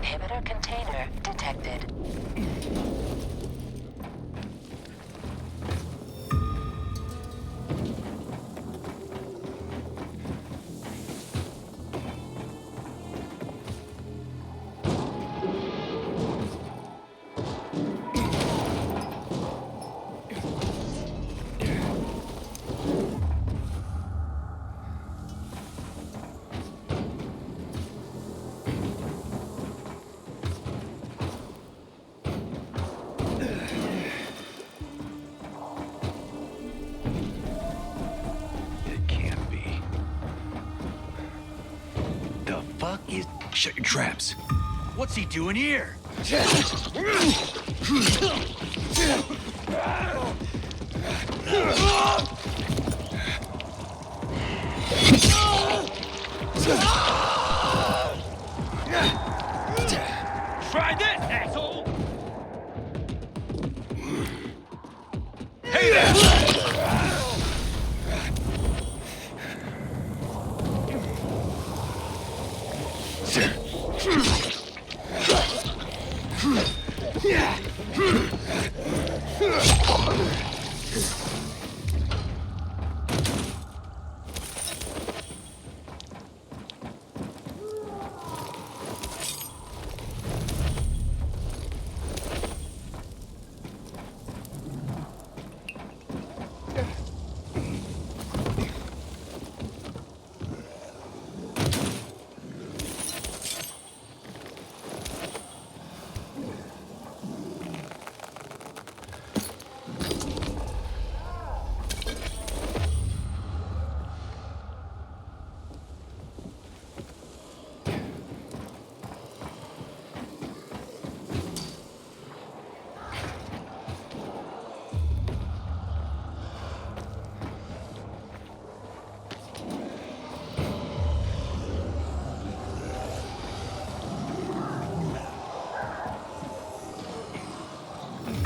Inhibitor container detected. Shut your traps. What's he doing here? Try this, asshole! Hey there!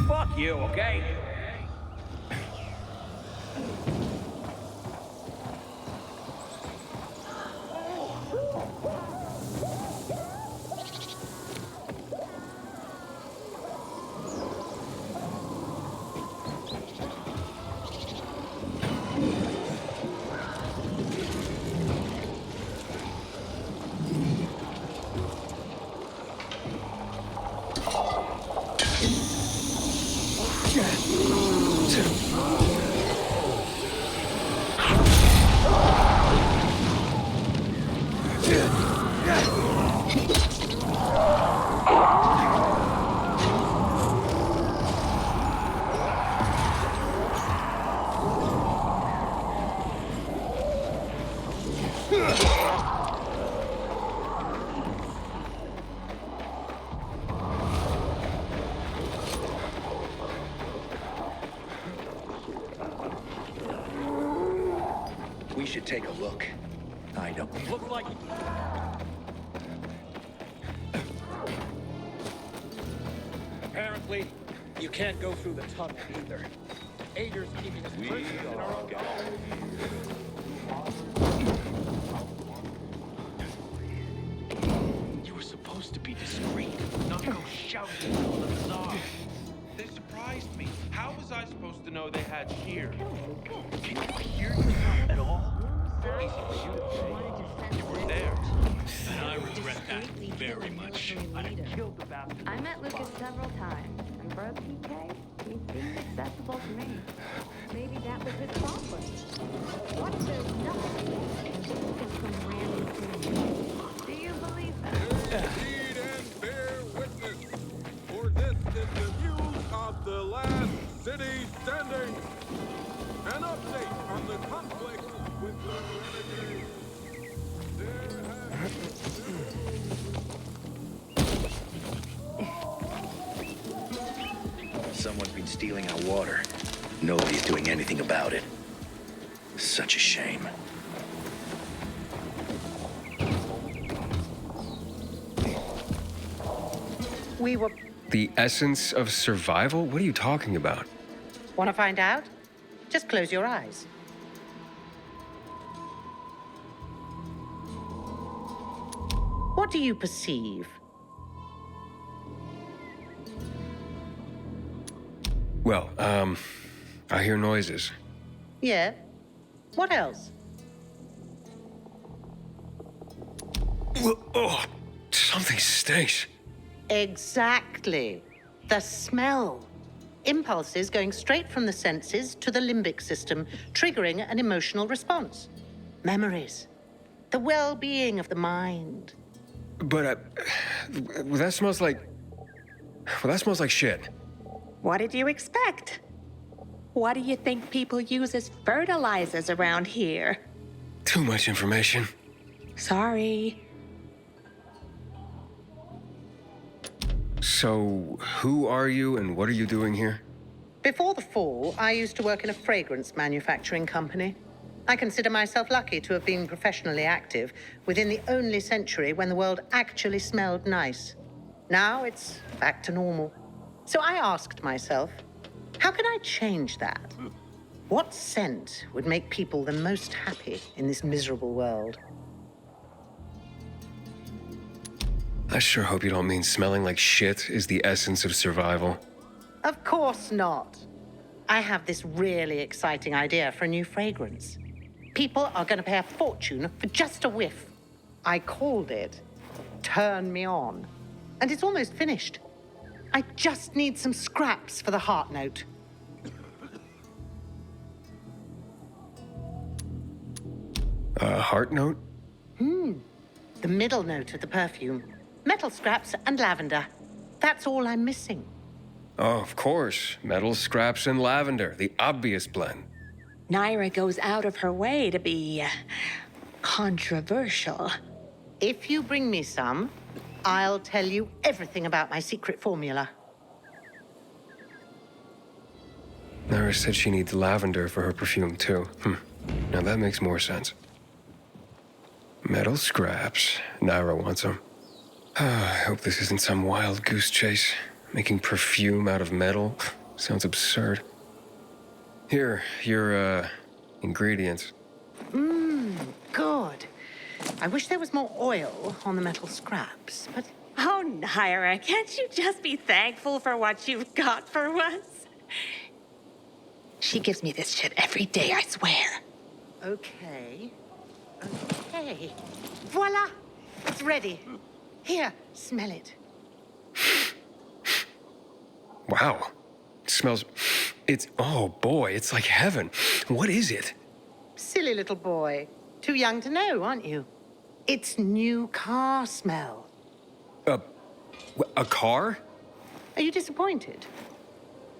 Fuck you, okay? We should take a look. I don't Look like... Apparently, you can't go through the tunnel either. Ader's keeping us prisoners in our own colony. You were supposed to be discreet, not go shouting all the bazaar. They surprised me. How was I supposed to know they had shears? Can you hear yourself at all? Easy for you to say. You were there. And I regret that very much. I'd have killed the bastard. I met Lucas several times, and for a PK, he seemed acceptable to me. Maybe that was his problem. What if there's nothing? Just some random thing. Do you believe that? Read and bear witness, for this is the news of the last city standing. An update on the conflict with the renegades. There Someone's been stealing our water. Nobody's doing anything about it. Such a shame. We were... The essence of survival? What are you talking about? Want to find out? Just close your eyes. What do you perceive? Well, I hear noises. Yeah? What else? Oh, something stinks. Exactly. The smell. Impulses going straight from the senses to the limbic system, triggering an emotional response. Memories. The well-being of the mind. But, that smells like... Well, that smells like shit. What did you expect? What do you think people use as fertilizers around here? Too much information. Sorry. So, who are you and what are you doing here? Before the fall, I used to work in a fragrance manufacturing company. I consider myself lucky to have been professionally active within the only century when the world actually smelled nice. Now it's back to normal. So I asked myself, how can I change that? What scent would make people the most happy in this miserable world? I sure hope you don't mean smelling like shit is the essence of survival. Of course not. I have this really exciting idea for a new fragrance. People are going to pay a fortune for just a whiff. I called it Turn Me On. And it's almost finished. I just need some scraps for the heart note. Heart note? The middle note of the perfume. Metal scraps and lavender. That's all I'm missing. Oh, of course. Metal scraps and lavender, the obvious blend. Naira goes out of her way to be controversial. If you bring me some, I'll tell you everything about my secret formula. Naira said she needs lavender for her perfume, too. Now that makes more sense. Metal scraps. Naira wants them. I hope this isn't some wild goose chase. Making perfume out of metal sounds absurd. Here, your, ingredients. Good. I wish there was more oil on the metal scraps, but... Oh, Naira, can't you just be thankful for what you've got for once? She gives me this shit every day, I swear. Okay. Okay. Voila! It's ready. Here, smell it. Wow. It smells... Oh boy, it's like heaven. What is it? Silly little boy. Too young to know, aren't you? It's new car smell. A car? Are you disappointed?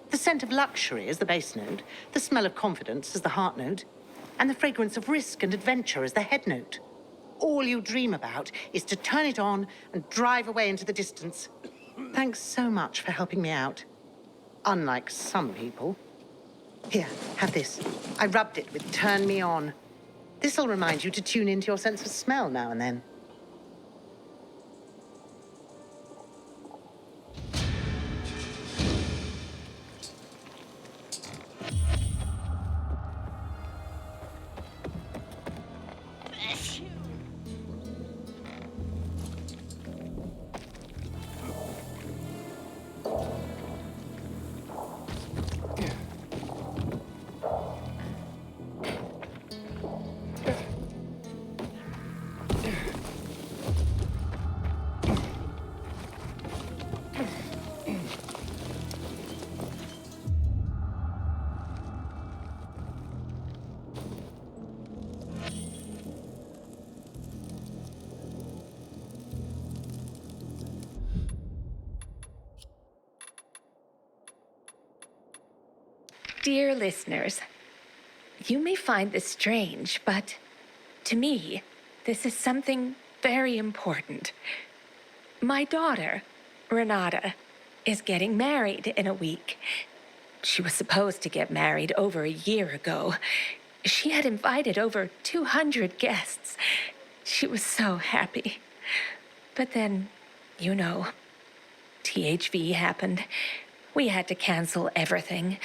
The scent of luxury is the base note, the smell of confidence is the heart note, and the fragrance of risk and adventure is the head note. All you dream about is to turn it on and drive away into the distance. Thanks so much for helping me out. Unlike some people. Here, have this. I rubbed it with Turn Me On. This'll remind you to tune into your sense of smell now and then. Dear listeners, you may find this strange, but to me, this is something very important. My daughter, Renata, is getting married in a week. She was supposed to get married over a year ago. She had invited over 200 guests. She was so happy. But then, you know, THV happened. We had to cancel everything.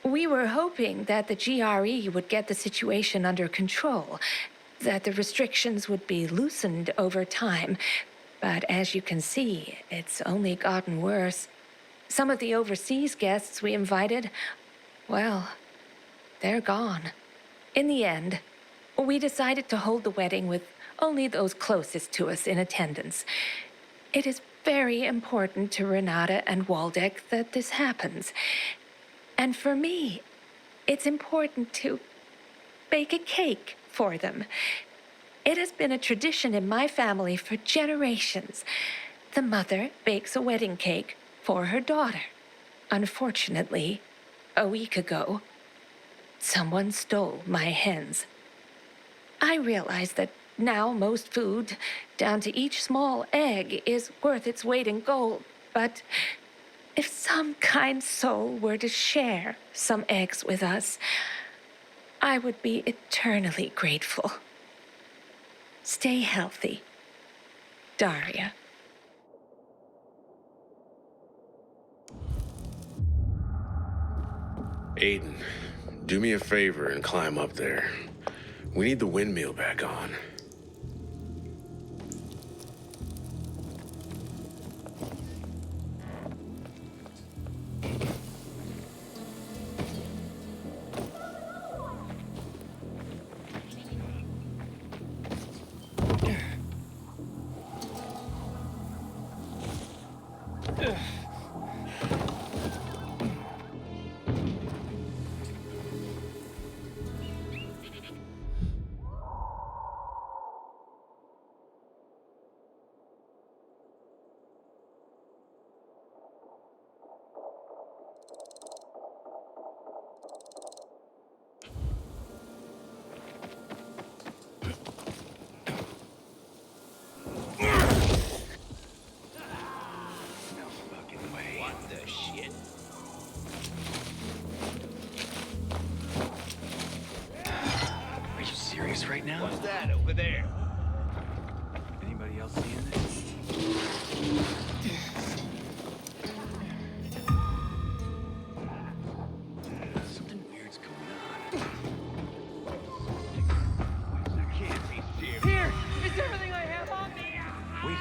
We were hoping that the GRE would get the situation under control, that the restrictions would be loosened over time. But as you can see, it's only gotten worse. Some of the overseas guests we invited, well, they're gone. In the end, we decided to hold the wedding with only those closest to us in attendance. It is very important to Renata and Waldeck that this happens. And for me, it's important to bake a cake for them. It has been a tradition in my family for generations. The mother bakes a wedding cake for her daughter. Unfortunately, a week ago, someone stole my hens. I realize that now most food, down to each small egg, is worth its weight in gold. But if some kind soul were to share some eggs with us, I would be eternally grateful. Stay healthy, Daria. Aiden, do me a favor and climb up there. We need the windmill back on. Right now? What's that over there? Anybody else seeing this? Something weird's going on. I can't be serious. Here is everything I have on me. Wait.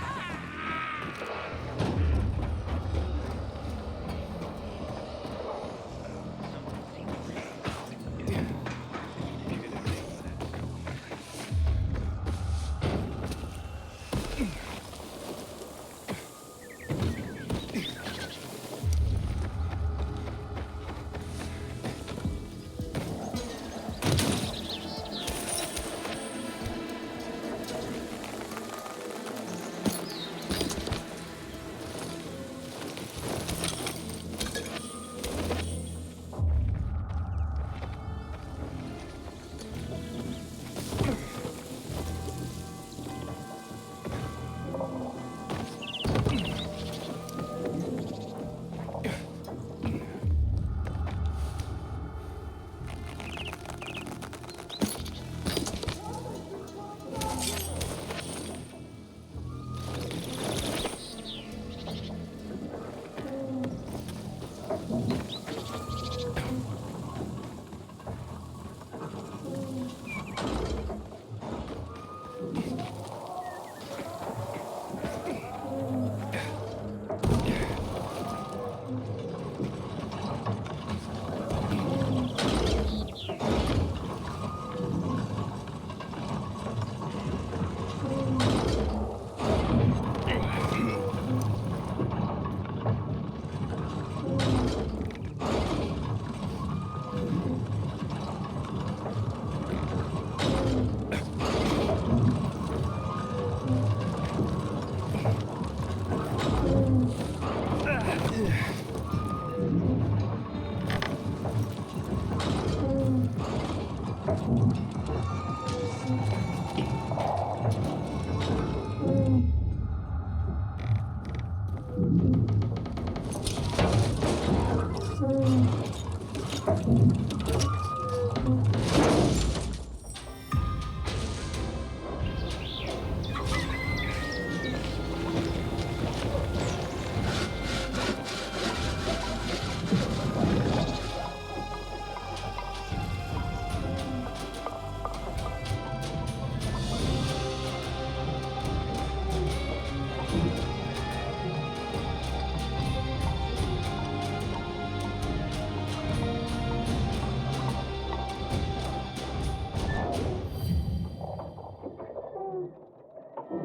When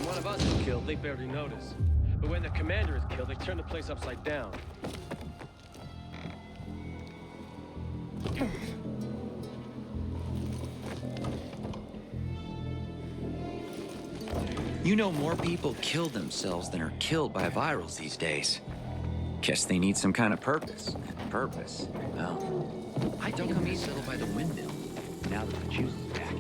one of us is killed, they barely notice. But when the commander is killed, they turn the place upside down. You know, more people kill themselves than are killed by virals these days. Guess they need some kind of purpose. Purpose? Well, I think I'm settled by the windmill, now that the juice is back.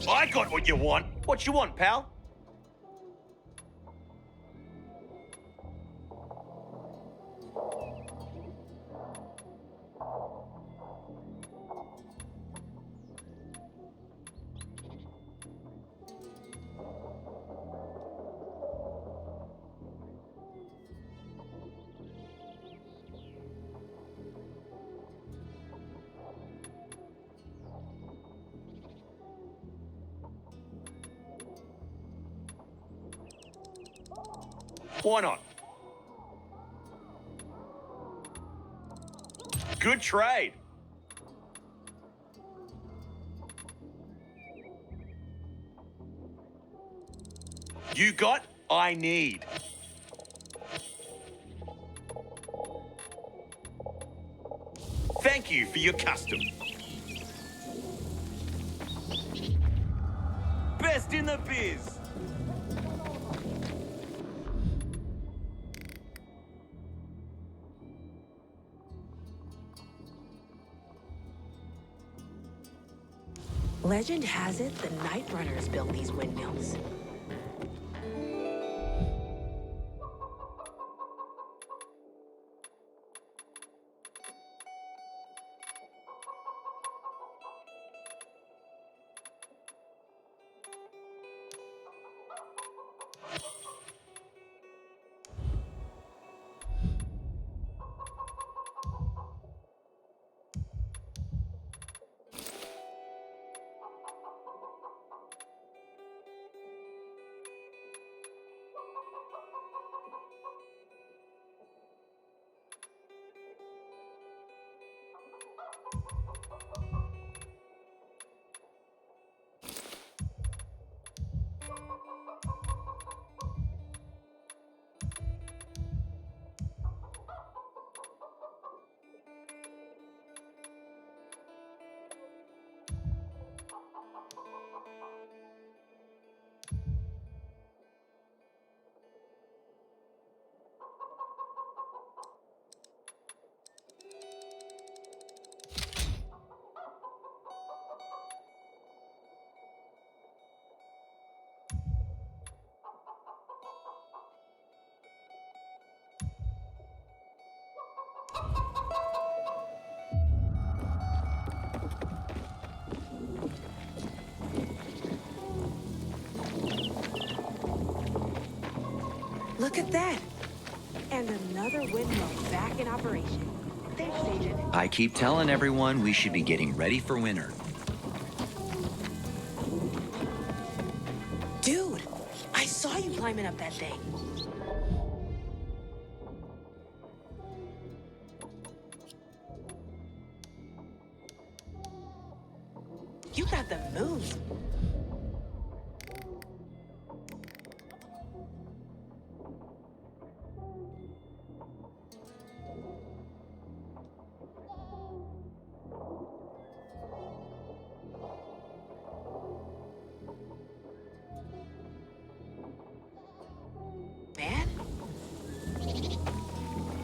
I got what you want. What you want, pal? Why not? Good trade. You got, I need. Thank you for your custom. Best in the biz. Legend has it the Night Runners built these windmills. Look at that! And another windmill back in operation. Thanks, Agent. I keep telling everyone we should be getting ready for winter. Dude, I saw you climbing up that thing. You got the moves. Man?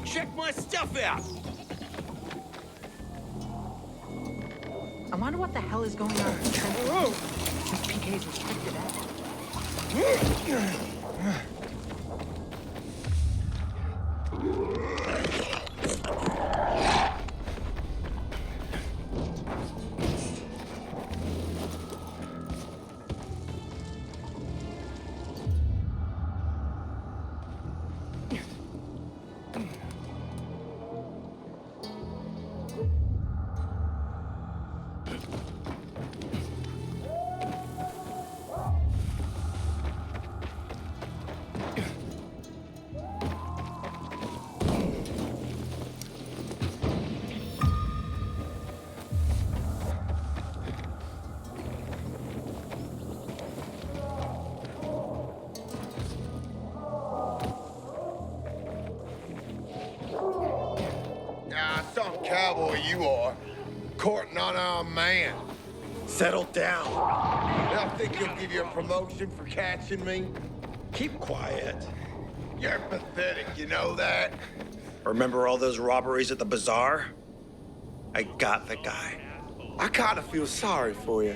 Check my stuff out. I wonder what the hell is going on in the trench. This PK's restricted access. Some cowboy you are, courting on our man. Settle down. I think he'll give you a promotion for catching me. Keep quiet. You're pathetic, you know that? Remember all those robberies at the bazaar? I got the guy. I kind of feel sorry for you.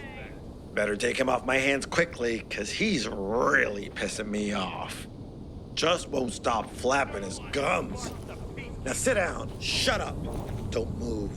Better take him off my hands quickly, because he's really pissing me off. Just won't stop flapping his gums. Now sit down, shut up, don't move.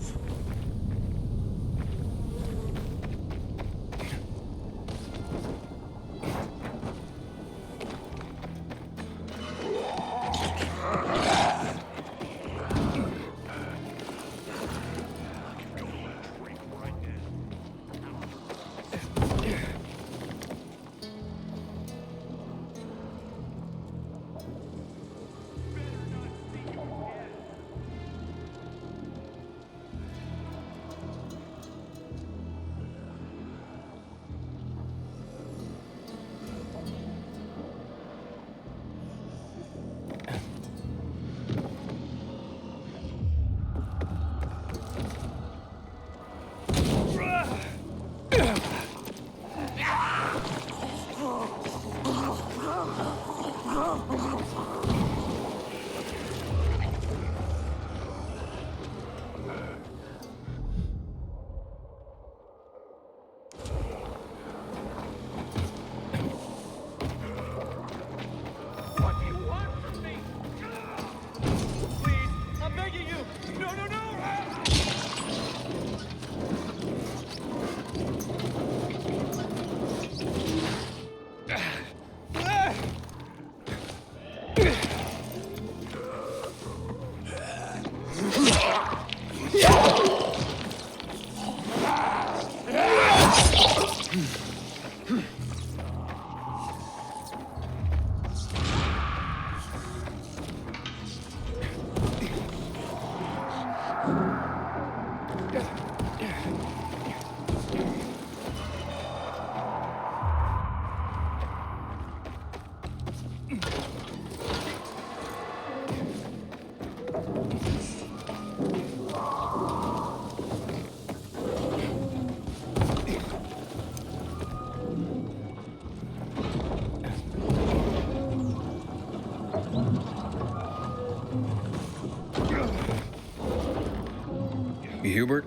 Hubert?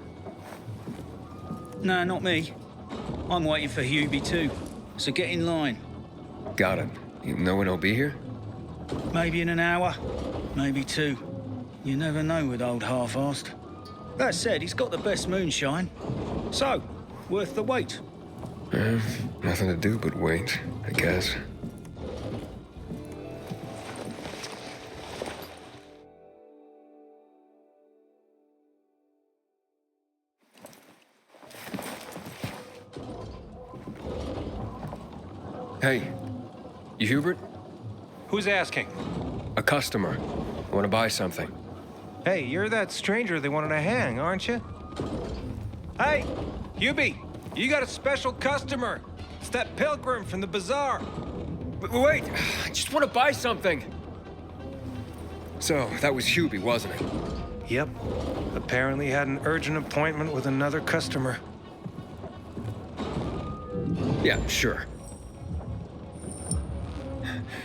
No, not me. I'm waiting for Hubie too, so get in line. Got it. You know when he'll be here? Maybe in an hour, maybe two. You never know with old half-assed. That said, he's got the best moonshine. So, worth the wait. Nothing to do but wait, I guess. Hey, you Hubert? Who's asking? A customer. Want to buy something. Hey, you're that stranger they wanted to hang, aren't you? Hey, Hubie, you got a special customer. It's that pilgrim from the bazaar. Wait, I just want to buy something. So, that was Hubie, wasn't it? Yep. Apparently had an urgent appointment with another customer. Yeah, sure.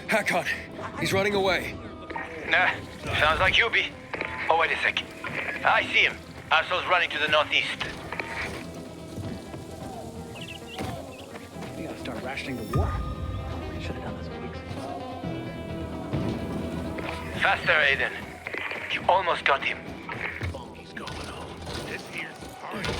Hakon, he's running away. Nah, sounds like Hubie. Oh, wait a sec. I see him. Asshole's running to the northeast. We gotta start rationing the water. Should have done this weeks ago. Faster, Aiden. You almost got him. He's going home. This here's the party.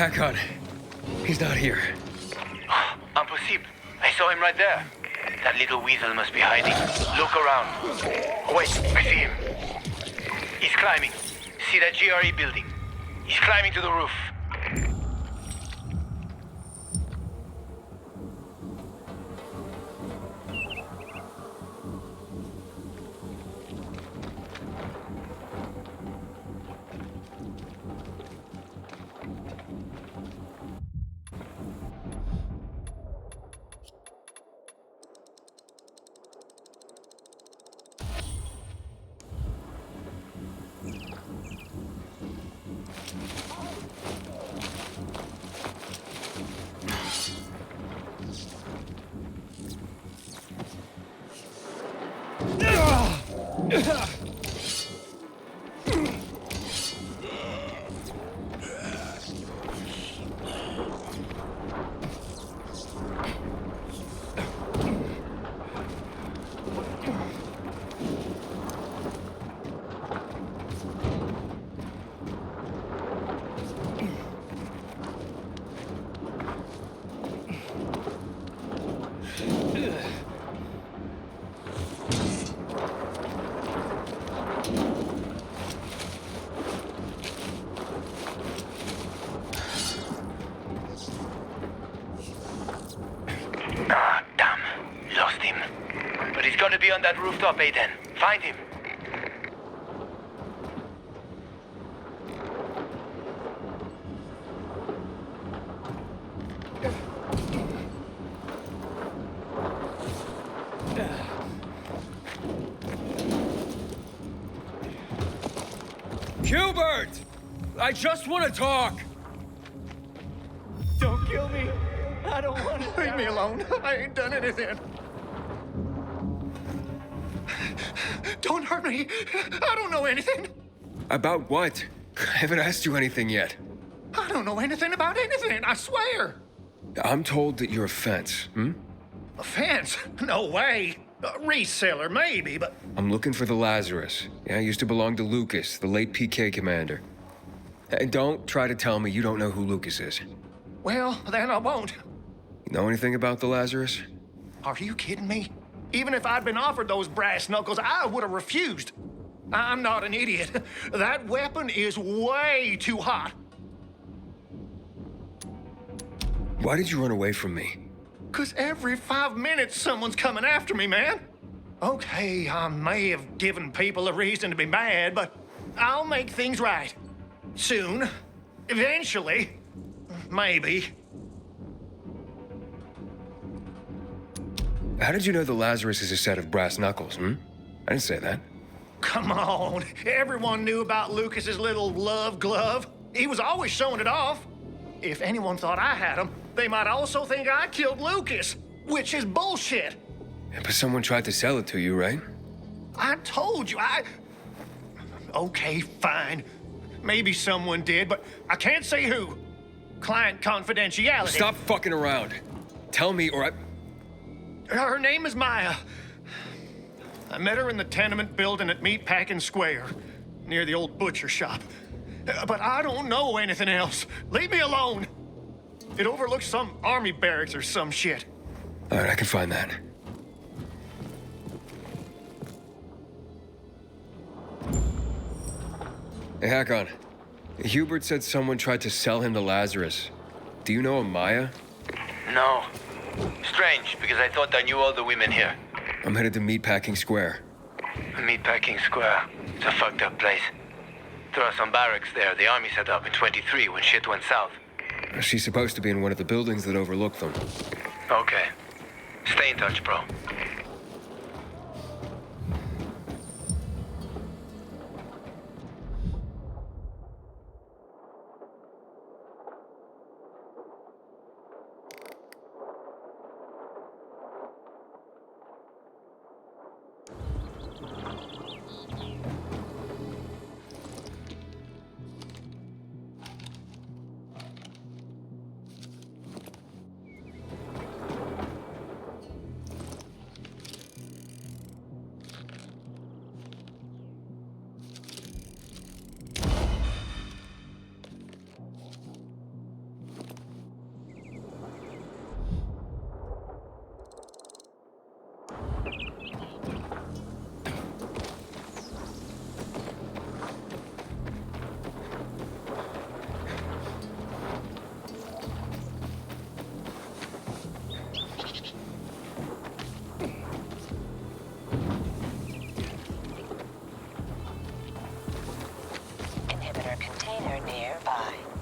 Hakon. He's not here. Impossible. I saw him right there. That little weasel must be hiding. Look around. Oh, wait, I see him. He's climbing. See that GRE building? He's climbing to the roof. Gotta be on that rooftop, Aiden. Find him. Hubert! I just want to talk! Don't kill me. I don't want to. Leave me alone. I ain't done anything. Don't hurt me. I don't know anything. About what? I haven't asked you anything yet. I don't know anything about anything, I swear. I'm told that you're a fence, A fence? No way. A reseller, maybe, but... I'm looking for the Lazarus. Yeah, used to belong to Lucas, the late PK commander. And don't try to tell me you don't know who Lucas is. Well, then I won't. You know anything about the Lazarus? Are you kidding me? Even if I'd been offered those brass knuckles, I would have refused. I'm not an idiot. That weapon is way too hot. Why did you run away from me? 'Cause every 5 minutes someone's coming after me, man. Okay, I may have given people a reason to be mad, but I'll make things right. Soon. Eventually. Maybe. How did you know the Lazarus is a set of brass knuckles, I didn't say that. Come on. Everyone knew about Lucas's little love glove. He was always showing it off. If anyone thought I had him, they might also think I killed Lucas, which is bullshit. Yeah, but someone tried to sell it to you, right? I told you, Okay, fine. Maybe someone did, but I can't say who. Client confidentiality. Stop fucking around. Tell me or I... Her name is Maya. I met her in the tenement building at Meatpacking Square, near the old butcher shop. But I don't know anything else. Leave me alone. It overlooks some army barracks or some shit. All right, I can find that. Hey, Hakon. Hubert said someone tried to sell him the Lazarus. Do you know a Maya? No. Strange, because I thought I knew all the women here. I'm headed to Meatpacking Square. Meatpacking Square. It's a fucked up place. There are some barracks there the army set up in 23 when shit went south. She's supposed to be in one of the buildings that overlook them. Okay. Stay in touch, bro. Inhibitor container nearby.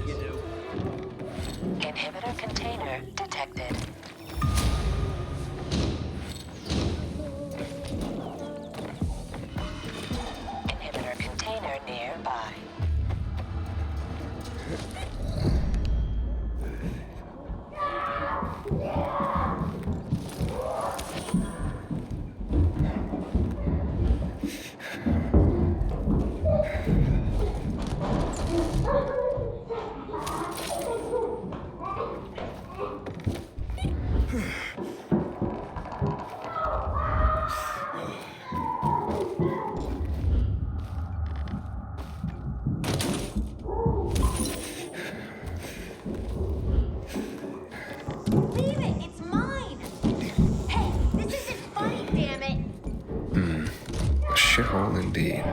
what you do. Inhibitor container detected. Inhibitor container nearby. Leave it! It's mine! Hey, this isn't funny, damn it! A shithole indeed.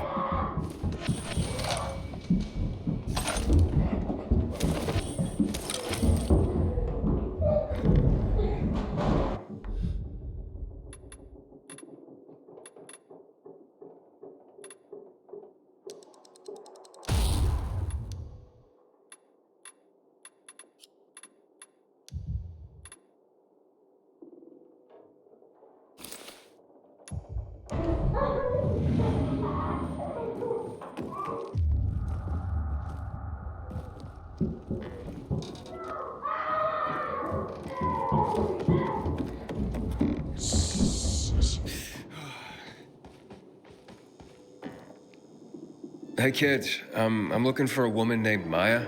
Hey kids, I'm looking for a woman named Maya.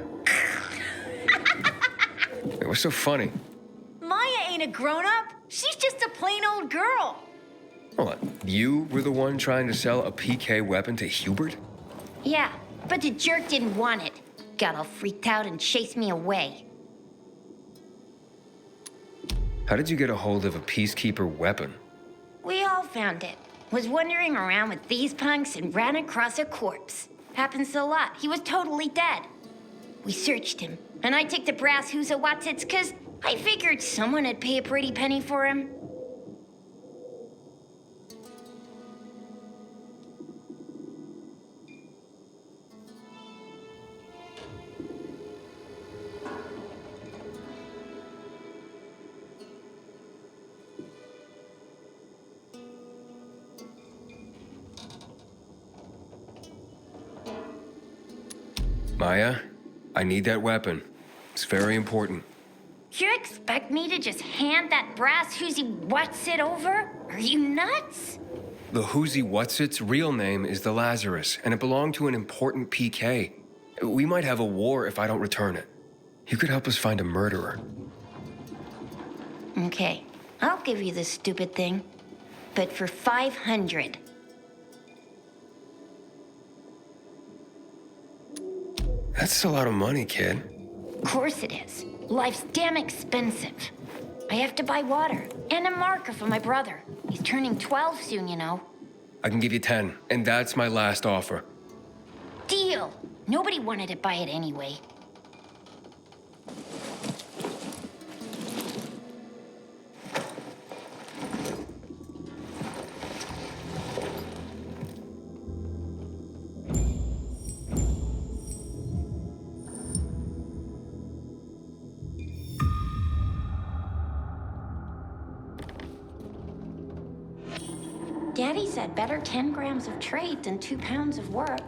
It was so funny. Maya ain't a grown-up. She's just a plain old girl. Hold on, you were the one trying to sell a PK weapon to Hubert? Yeah, but the jerk didn't want it. Got all freaked out and chased me away. How did you get a hold of a Peacekeeper weapon? We all found it. Was wandering around with these punks and ran across a corpse. Happens a lot. He was totally dead. We searched him, and I took the brass Huzawatsits because I figured someone would pay a pretty penny for him. Maya, I need that weapon. It's very important. You expect me to just hand that brass Huzawatsits over? Are you nuts? The Huzawatsits' real name is the Lazarus, and it belonged to an important PK. We might have a war if I don't return it. You could help us find a murderer. Okay, I'll give you this stupid thing, but for 500. That's a lot of money, kid. Of course it is. Life's damn expensive. I have to buy water and a marker for my brother. He's turning 12 soon, you know. I can give you 10, and that's my last offer. Deal. Nobody wanted to buy it anyway. Daddy said better 10 grams of trade than 2 pounds of work.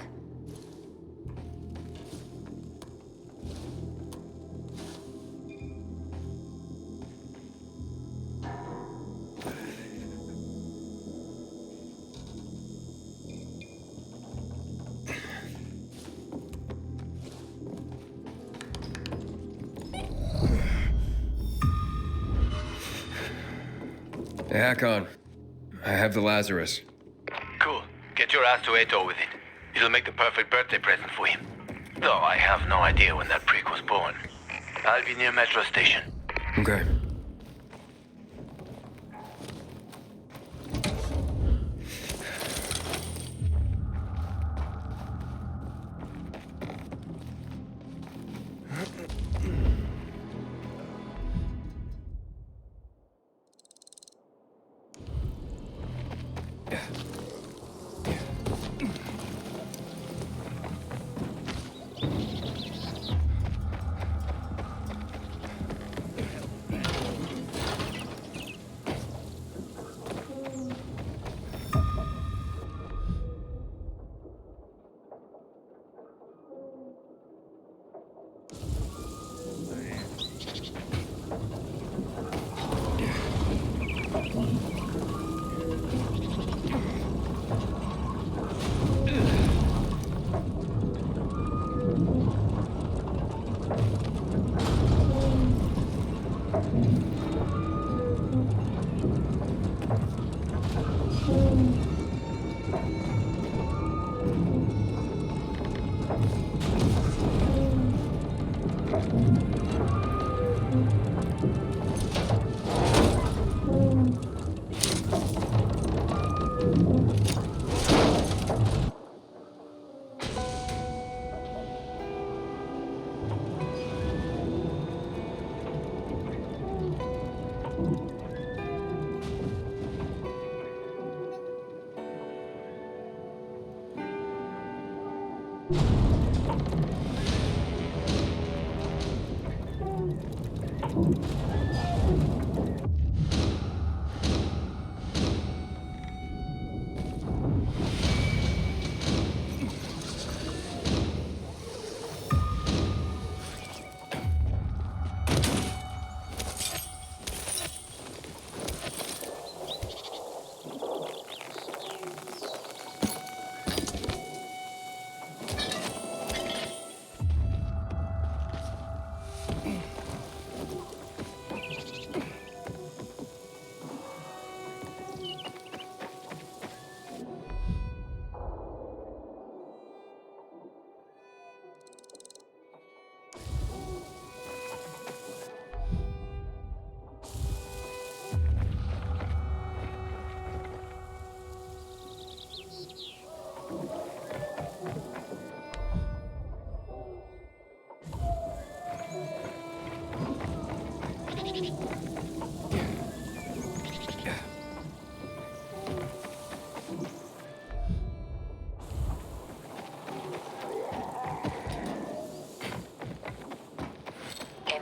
Hey, Hakon. I have the Lazarus. Cool. Get your ass to Ato with it. It'll make the perfect birthday present for him. Though I have no idea when that prick was born. I'll be near Metro Station. Okay.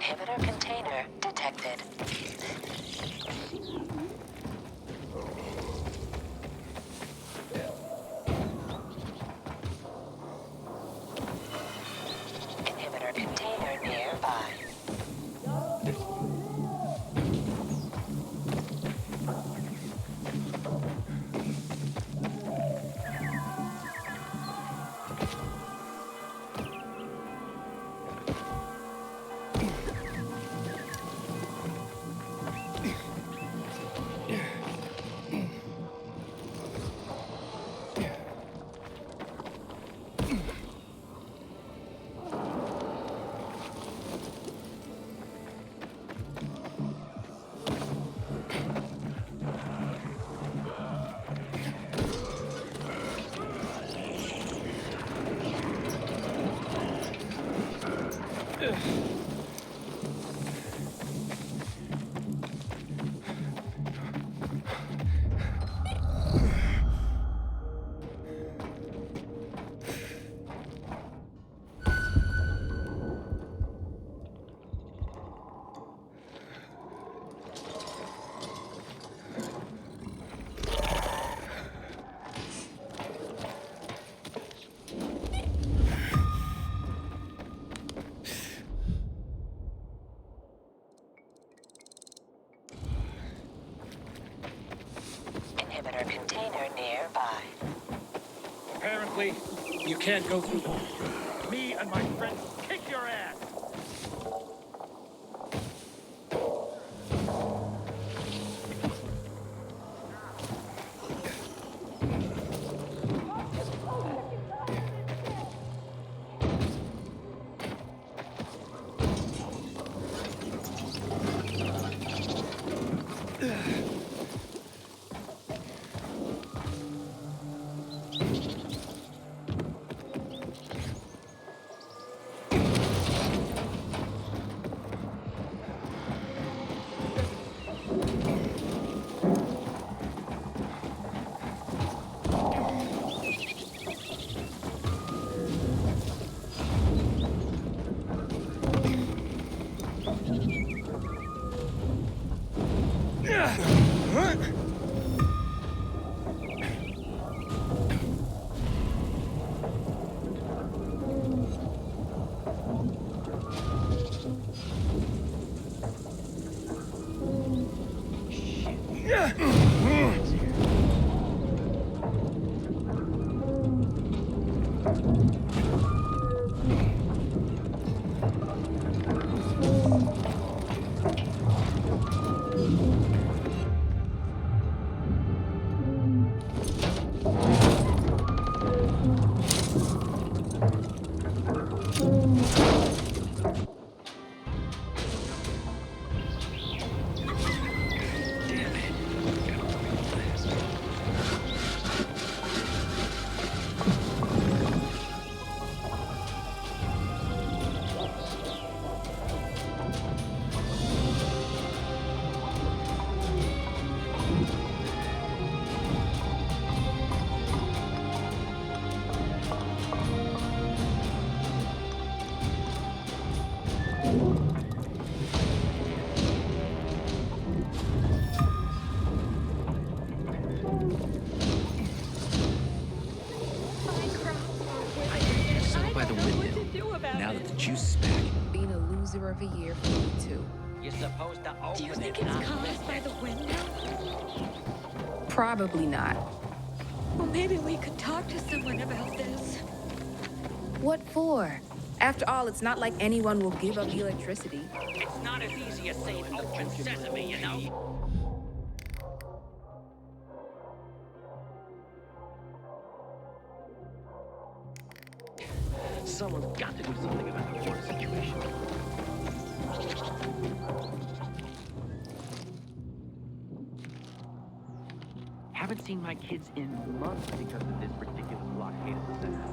Inhibitor container detected. Inhibitor container nearby. Inhibitor container nearby. Apparently, you can't go through. Me and my friends will kick your ass! Settle by the windmill. Now that the juice is back. Being a loser of a year for you two. You're supposed to open Do you think it, it's not caused lift by it. the window? Probably not. Well, maybe we could talk to someone about this. What for? After all, it's not like anyone will give up electricity. It's not as easy as saying open sesame, you know? Someone's got to do something about the water situation. Haven't seen my kids in months because of this ridiculous blockade of the center.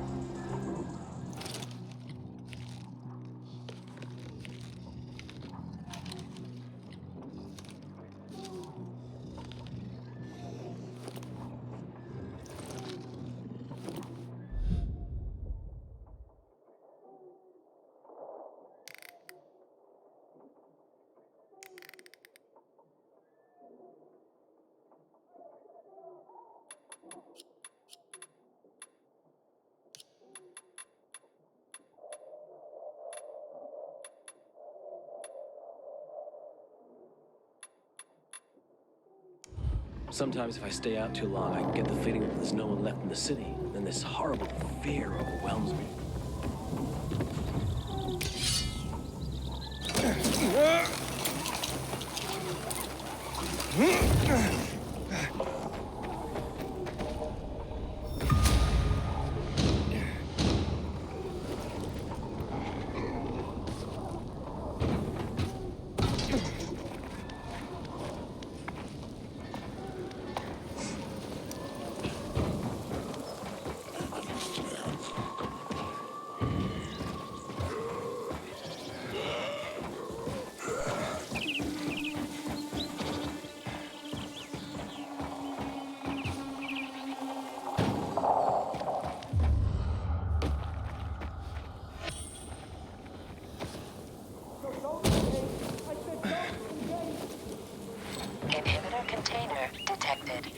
Sometimes if I stay out too long, I get the feeling that there's no one left in the city. Then this horrible fear overwhelms me. Inhibitor container detected.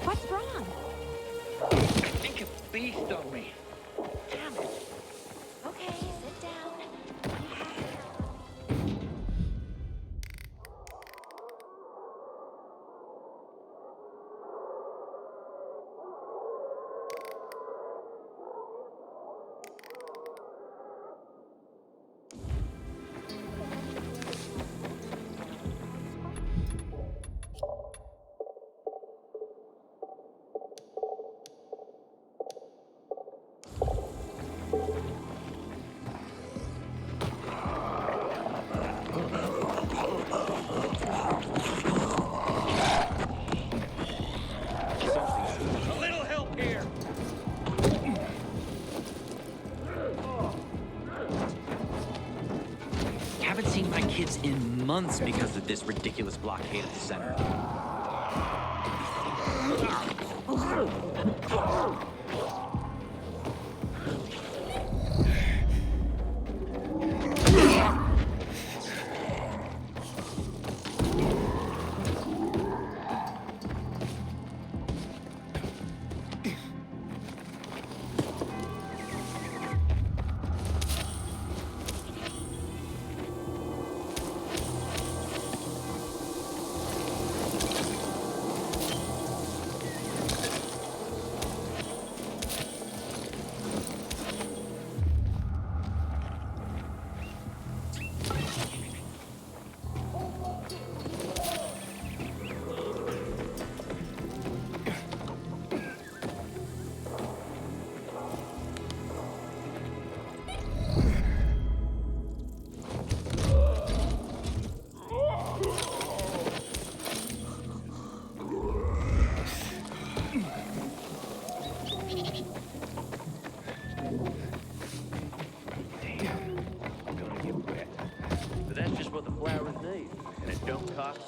What's wrong? I think a bee stung me. Damn it. Okay, sit down. A little help here. Haven't seen my kids in months because of this ridiculous blockade at the center.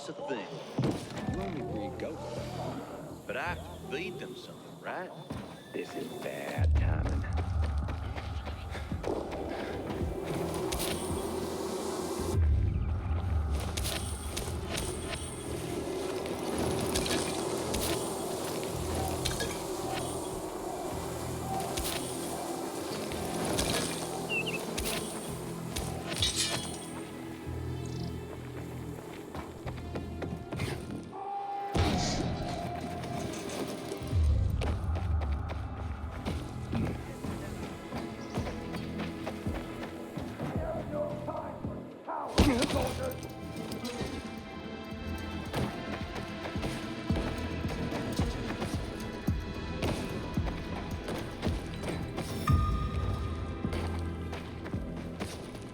that's a thing. You only breed goats. But I have to feed them something, right? This is bad timing.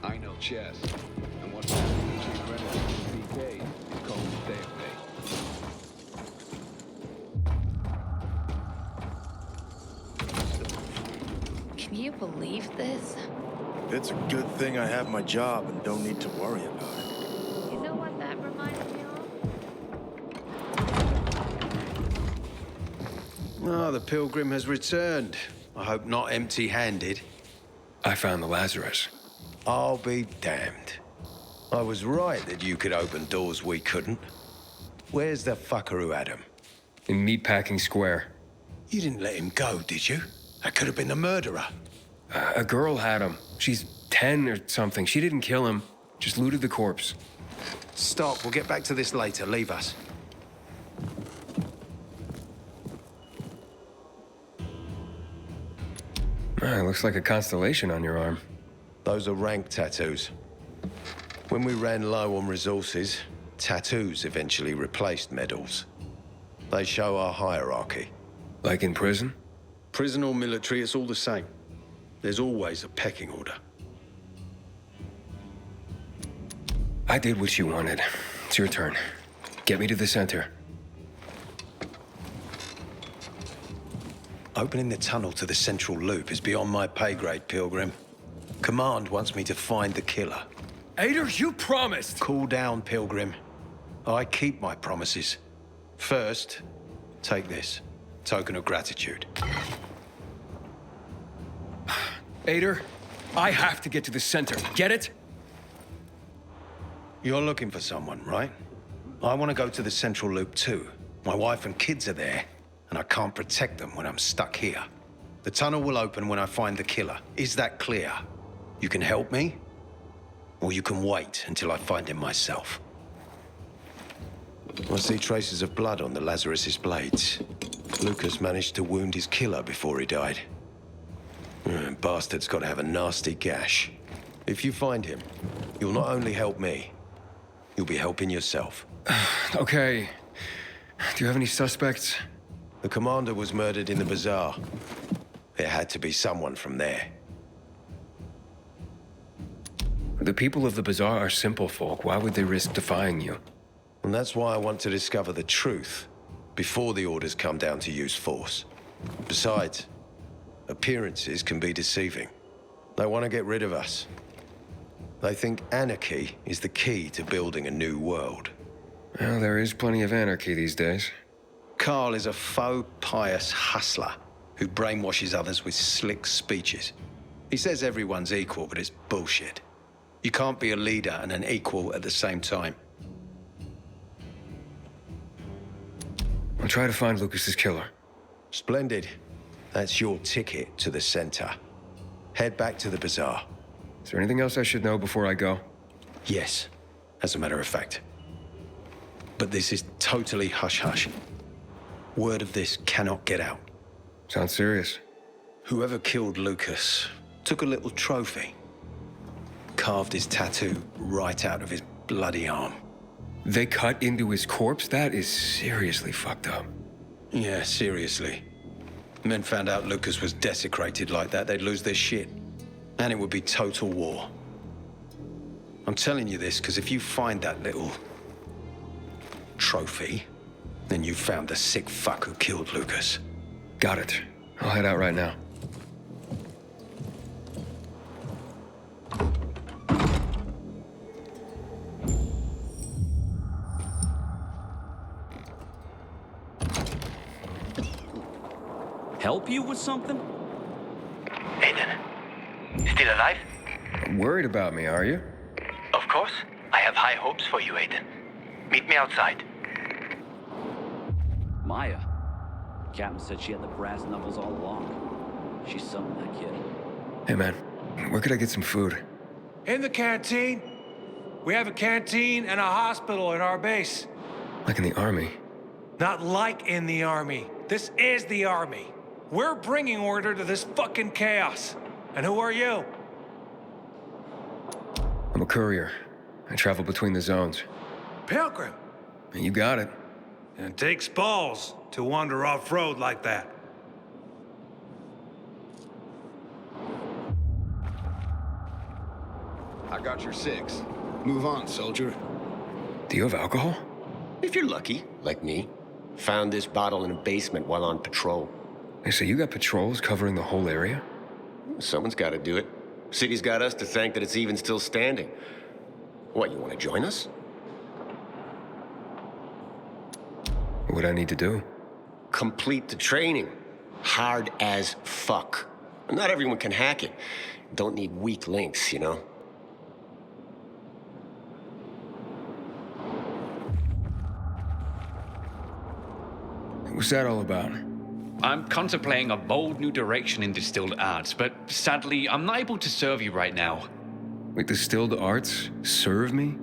I know chess, and what's usually rented to PK is called stalemate. Can you believe this? It's a good thing I have my job and don't need to worry about it. You know what that reminds me of? Oh, the pilgrim has returned. I hope not empty-handed. I found the Lazarus. I'll be damned. I was right that you could open doors we couldn't. Where's the fucker who had him? In Meatpacking Square. You didn't let him go, did you? That could have been the murderer. A girl had him. She's 10 or something. She didn't kill him, just looted the corpse. Stop, we'll get back to this later. Leave us. Looks like a constellation on your arm. Those are rank tattoos. When we ran low on resources, tattoos eventually replaced medals. They show our hierarchy. Like in prison? Prison or military, it's all the same. There's always a pecking order. I did what you wanted. It's your turn. Get me to the center. Opening the tunnel to the central loop is beyond my pay grade, Pilgrim. Command wants me to find the killer. Ader, you promised! Cool down, Pilgrim. I keep my promises. First, take this. Token of gratitude. Ader, I have to get to the center. Get it? You're looking for someone, right? I want to go to the central loop too. My wife and kids are there, and I can't protect them when I'm stuck here. The tunnel will open when I find the killer. Is that clear? You can help me, or you can wait until I find him myself. I see traces of blood on the Lazarus's blades. Lucas managed to wound his killer before he died. Bastard's got to have a nasty gash. If you find him, you'll not only help me, you'll be helping yourself. Okay. Do you have any suspects? The commander was murdered in the bazaar. It had to be someone from there. The people of the bazaar are simple folk. Why would they risk defying you? And that's why I want to discover the truth before the orders come down to use force. Besides, appearances can be deceiving. They want to get rid of us. They think anarchy is the key to building a new world. Well, there is plenty of anarchy these days. Carl is a faux pious hustler who brainwashes others with slick speeches. He says everyone's equal, but it's bullshit. You can't be a leader and an equal at the same time. I'll try to find Lucas's killer. Splendid. That's your ticket to the center. Head back to the bazaar. Is there anything else I should know before I go? Yes, as a matter of fact. But this is totally hush-hush. Word of this cannot get out. Sounds serious. Whoever killed Lucas took a little trophy. Carved his tattoo right out of his bloody arm. They cut into his corpse? That is seriously fucked up. Yeah, seriously. Men found out Lucas was desecrated like that, they'd lose their shit. And it would be total war. I'm telling you this because if you find that little trophy, then you found the sick fuck who killed Lucas. Got it. I'll head out right now. Help you with something? Aiden, still alive? Worried about me, are you? Of course. I have high hopes for you, Aiden. Meet me outside. Maya. Captain said she had the brass knuckles all along. She's something, that kid. Hey, man. Where could I get some food? In the canteen. We have a canteen and a hospital at our base. Like in the army? Not like in the army. This is the army. We're bringing order to this fucking chaos. And who are you? I'm a courier. I travel between the zones. Pilgrim. You got it. And it takes balls to wander off-road like that. I got your 6. Move on, soldier. Do you have alcohol? If you're lucky, like me. Found this bottle in a basement while on patrol. Hey, so you got patrols covering the whole area? Someone's got to do it. City's got us to thank that it's even still standing. What, you want to join us? What I need to do? Complete the training. Hard as fuck. Not everyone can hack it. Don't need weak links, you know? What's that all about? I'm contemplating a bold new direction in distilled arts, but sadly, I'm not able to serve you right now. Wait, distilled arts? Serve me?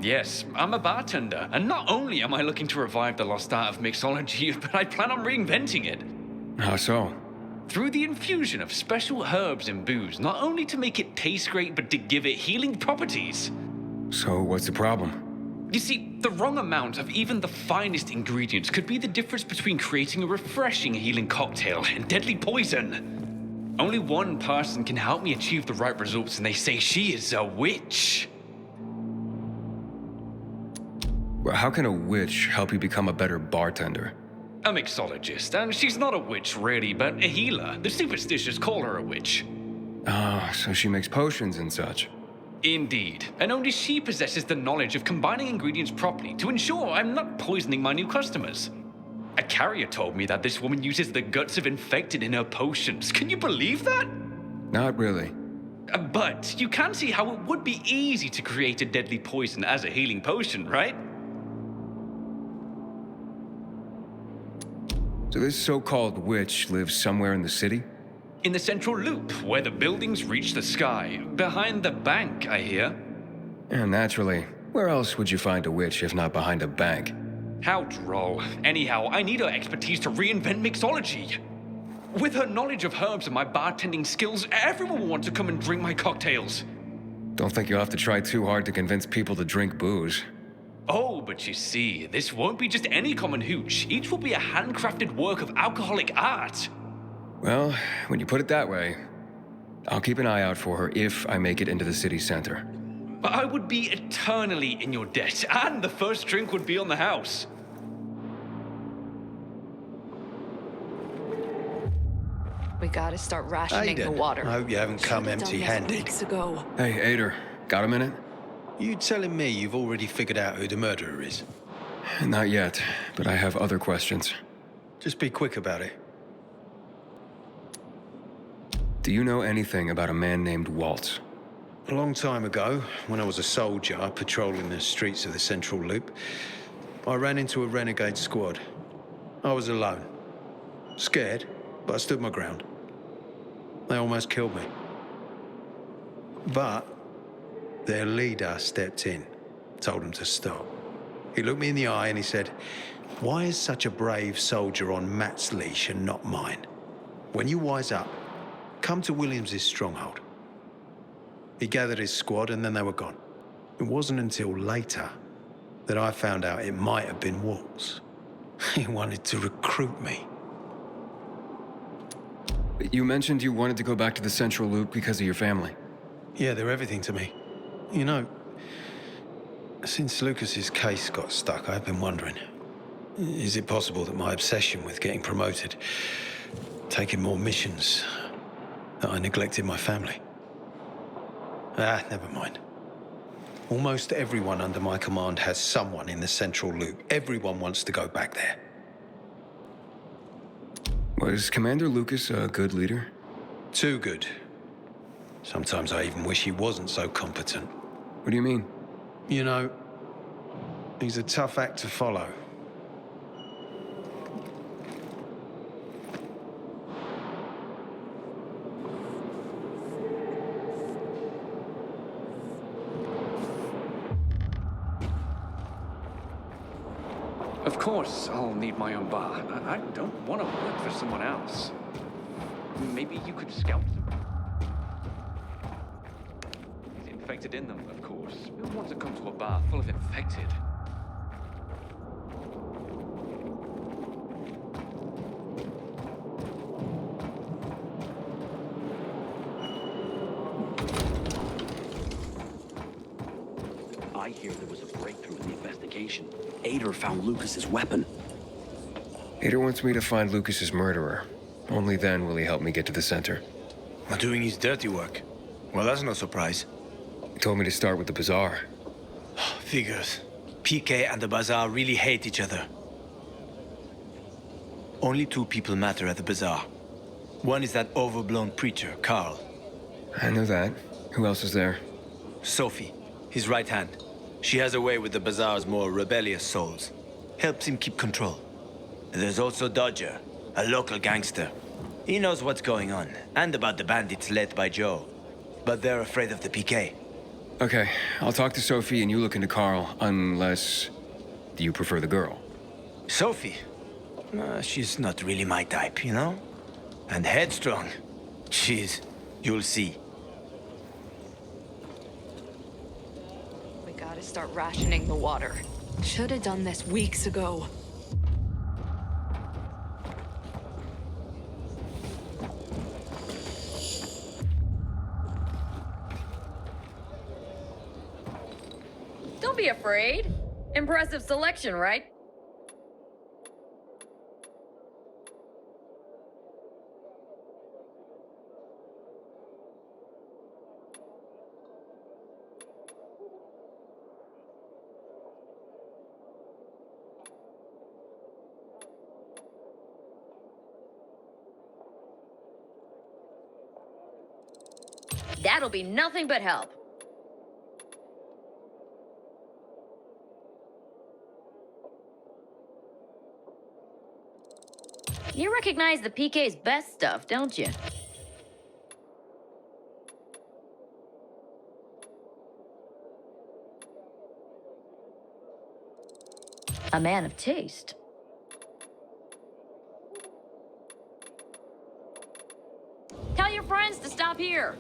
Yes, I'm a bartender, and not only am I looking to revive the lost art of mixology, but I plan on reinventing it. How so? Through the infusion of special herbs and booze, not only to make it taste great, but to give it healing properties. So what's the problem? You see, the wrong amount of even the finest ingredients could be the difference between creating a refreshing healing cocktail and deadly poison. Only one person can help me achieve the right results, and they say she is a witch. Well, how can a witch help you become a better bartender? A mixologist, and she's not a witch really, but a healer. The superstitious call her a witch. Ah, so she makes potions and such. Indeed, and only she possesses the knowledge of combining ingredients properly to ensure I'm not poisoning my new customers. A carrier told me that this woman uses the guts of infected in her potions. Can you believe that? Not really. But you can see how it would be easy to create a deadly poison as a healing potion, right? So this so-called witch lives somewhere in the city? In the central loop, where the buildings reach the sky. Behind the bank, I hear. And naturally, where else would you find a witch if not behind a bank? How droll. Anyhow, I need her expertise to reinvent mixology. With her knowledge of herbs and my bartending skills, everyone will want to come and drink my cocktails. Don't think you'll have to try too hard to convince people to drink booze. Oh, but you see, this won't be just any common hooch. Each will be a handcrafted work of alcoholic art. Well, when you put it that way, I'll keep an eye out for her if I make it into the city center. But I would be eternally in your debt, and the first drink would be on the house. We gotta start rationing the water. I hope you haven't come empty-handed. Weeks ago. Hey, Ader, got a minute? You telling me you've already figured out who the murderer is? Not yet, but I have other questions. Just be quick about it. Do you know anything about a man named Waltz? A long time ago, when I was a soldier patrolling the streets of the Central Loop, I ran into a renegade squad. I was alone. Scared, but I stood my ground. They almost killed me. But their leader stepped in, told them to stop. He looked me in the eye and he said, "Why is such a brave soldier on Matt's leash and not mine? When you wise up, come to Williams' stronghold." He gathered his squad and then they were gone. It wasn't until later that I found out it might have been Waltz. He wanted to recruit me. You mentioned you wanted to go back to the Central Loop because of your family. Yeah, they're everything to me. You know, since Lucas's case got stuck, I've been wondering, is it possible that my obsession with getting promoted, taking more missions, that I neglected my family? Never mind. Almost everyone under my command has someone in the Central Loop. Everyone wants to go back there. Was Commander Lucas a good leader? Too good. Sometimes I even wish he wasn't so competent. What do you mean? You know, he's a tough act to follow. Of course, I'll need my own bar. I don't want to work for someone else. Maybe you could scout them. He's infected in them, of course. Who wants to come to a bar full of infected? I hear there was a breakthrough in the investigation. Ader found Lucas's weapon. Ader wants me to find Lucas's murderer. Only then will he help me get to the center. Not doing his dirty work. Well, that's no surprise. He told me to start with the bazaar. Figures. PK and the bazaar really hate each other. Only two people matter at the bazaar. One is that overblown preacher, Carl. I know that. Who else is there? Sophie, his right hand. She has a way with the bazaar's more rebellious souls. Helps him keep control. There's also Dodger, a local gangster. He knows what's going on, and about the bandits led by Joe. But they're afraid of the PK. Okay, I'll talk to Sophie and you look into Carl, unless... Do you prefer the girl? Sophie? She's not really my type, you know? And headstrong. You'll see. We gotta start rationing the water. Should have done this weeks ago. Don't be afraid. Impressive selection, right? That'll be nothing but help. You recognize the PK's best stuff, don't you? A man of taste. Tell your friends to stop here.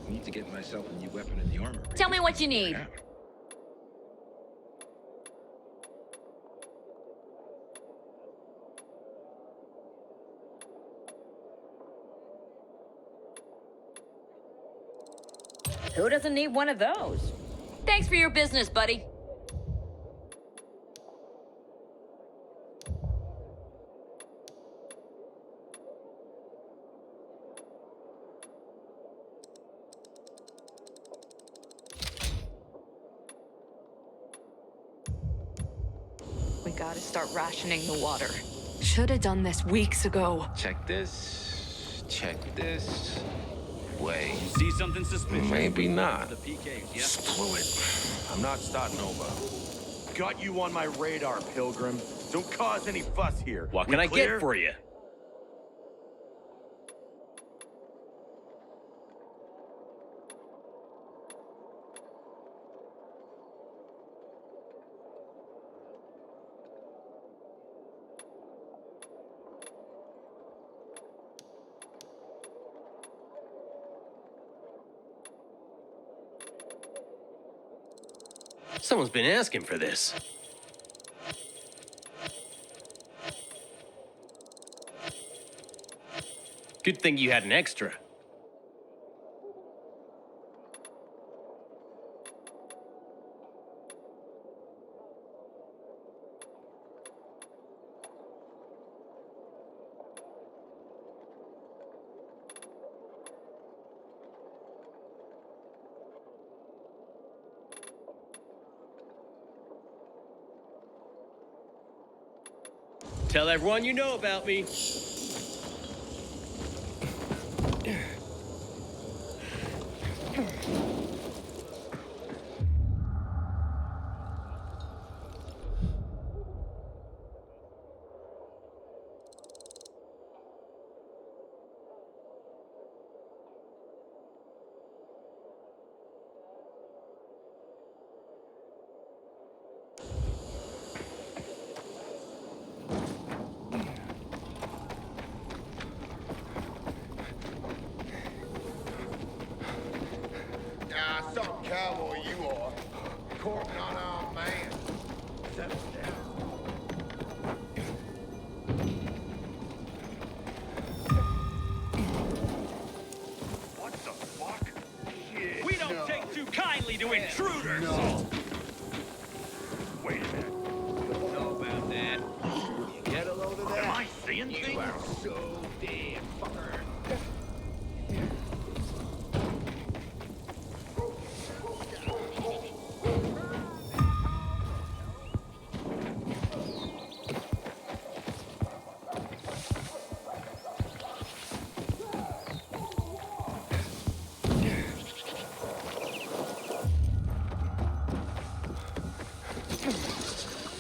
Need to get myself a new weapon in the armor. Tell me what you need. Who doesn't need one of those? Thanks for your business, buddy. We gotta start rationing the water. Should have done this weeks ago. Check this. Check this. Wait. See something suspicious? Maybe not. The PKs, yeah? Screw it. I'm not starting over. Got you on my radar, Pilgrim. Don't cause any fuss here. What We can I clear? get for you? Someone's been asking for this. Good thing you had an extra. Tell everyone you know about me. Some cowboy you are. Courting on our man. Settle down. What the fuck? Shit. We don't take too kindly to intruders. Wait a minute. Don't know about that. Get a load of that. Am I seeing things? You are so damn fucker.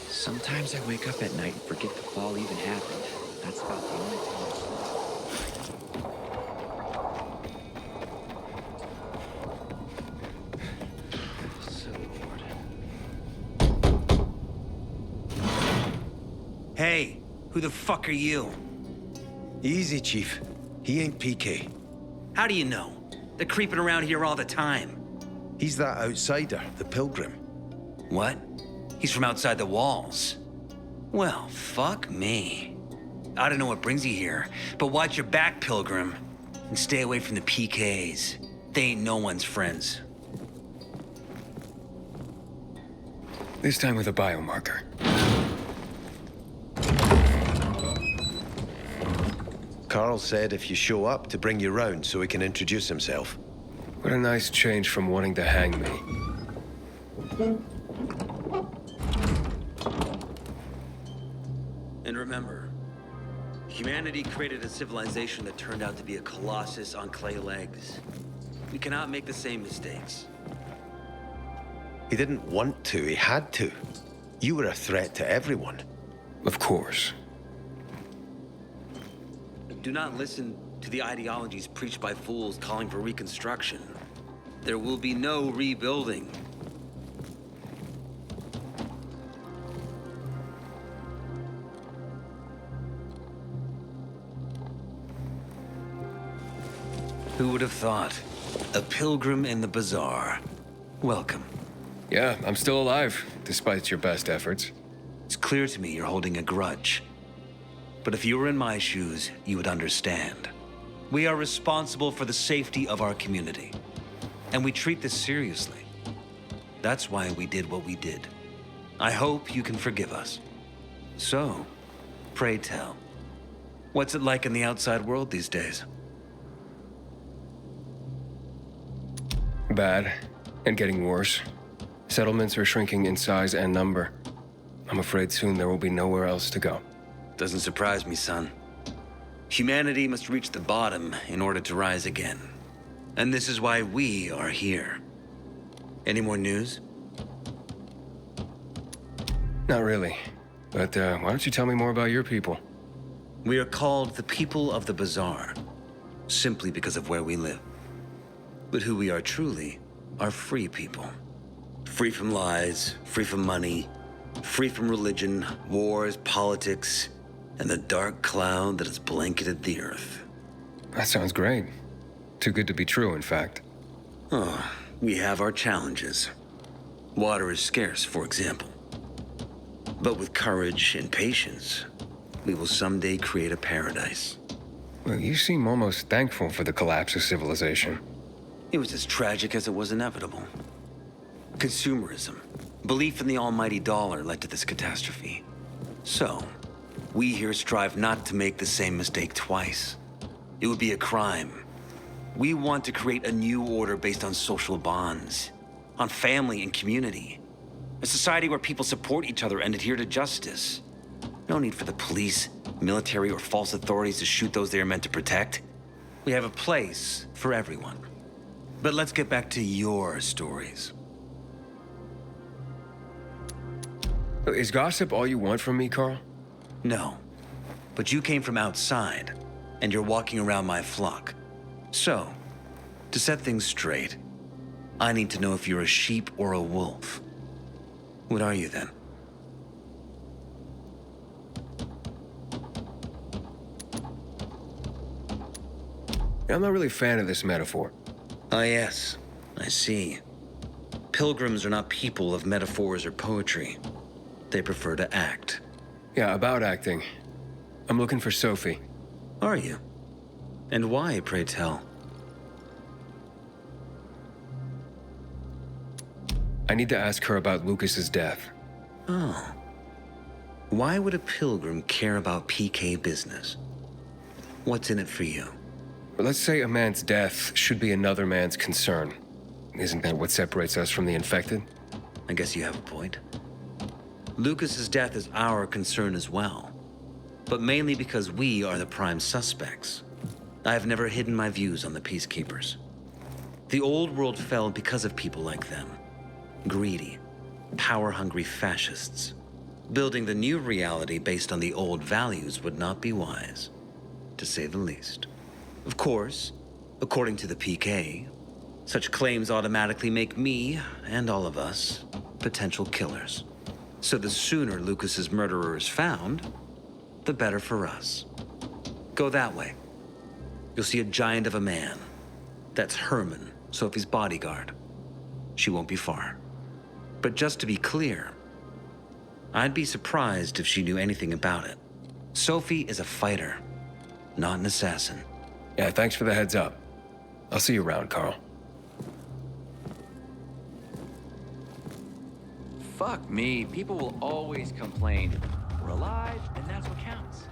Sometimes I wake up at night and forget the fall even happened. That's about the only Hey, who the fuck are you? Easy, Chief. He ain't PK. How do you know? They're creeping around here all the time. He's that outsider, the Pilgrim. What? He's from outside the walls. Well, fuck me. I don't know what brings you here, but watch your back, Pilgrim. And stay away from the PKs. They ain't no one's friends. This time with a biomarker. Carl said if you show up to bring you round so he can introduce himself. What a nice change from wanting to hang me. And remember, humanity created a civilization that turned out to be a colossus on clay legs. We cannot make the same mistakes. He didn't want to, he had to. You were a threat to everyone. Of course. Do not listen to the ideologies preached by fools calling for reconstruction. There will be no rebuilding. Who would have thought? A pilgrim in the bazaar. Welcome. Yeah, I'm still alive, despite your best efforts. It's clear to me you're holding a grudge. But if you were in my shoes, you would understand. We are responsible for the safety of our community. And we treat this seriously. That's why we did what we did. I hope you can forgive us. So, pray tell, what's it like in the outside world these days? Bad, and getting worse. Settlements are shrinking in size and number. I'm afraid soon there will be nowhere else to go. Doesn't surprise me, son. Humanity must reach the bottom in order to rise again. And this is why we are here. Any more news? Not really. But why don't you tell me more about your people? We are called the people of the Bazaar, simply because of where we live. But who we are truly are free people. Free from lies, free from money, free from religion, wars, politics, and the dark cloud that has blanketed the earth. That sounds great. Too good to be true, in fact. Oh, we have our challenges. Water is scarce, for example. But with courage and patience, we will someday create a paradise. Well, you seem almost thankful for the collapse of civilization. It was as tragic as it was inevitable. Consumerism, belief in the almighty dollar led to this catastrophe. So, we here strive not to make the same mistake twice. It would be a crime. We want to create a new order based on social bonds, on family and community. A society where people support each other and adhere to justice. No need for the police, military, or false authorities to shoot those they are meant to protect. We have a place for everyone. But let's get back to your stories. Is gossip all you want from me, Carl? No. But you came from outside, and you're walking around my flock. So, to set things straight, I need to know if you're a sheep or a wolf. What are you then? I'm not really a fan of this metaphor. Ah, yes. I see. Pilgrims are not people of metaphors or poetry. They prefer to act. Yeah, about acting. I'm looking for Sophie. Are you? And why, pray tell? I need to ask her about Lucas's death. Oh. Why would a pilgrim care about PK business? What's in it for you? But let's say a man's death should be another man's concern. Isn't that what separates us from the infected? I guess you have a point. Lucas's death is our concern as well, but mainly because we are the prime suspects. I have never hidden my views on the Peacekeepers. The old world fell because of people like them. Greedy, power-hungry fascists. Building the new reality based on the old values would not be wise, to say the least. Of course, according to the PK, such claims automatically make me, and all of us, potential killers. So the sooner Lucas's murderer is found, the better for us. Go that way. You'll see a giant of a man. That's Herman, Sophie's bodyguard. She won't be far. But just to be clear, I'd be surprised if she knew anything about it. Sophie is a fighter, not an assassin. Yeah, thanks for the heads up. I'll see you around, Carl. Fuck me, people will always complain. We're alive, and that's what counts.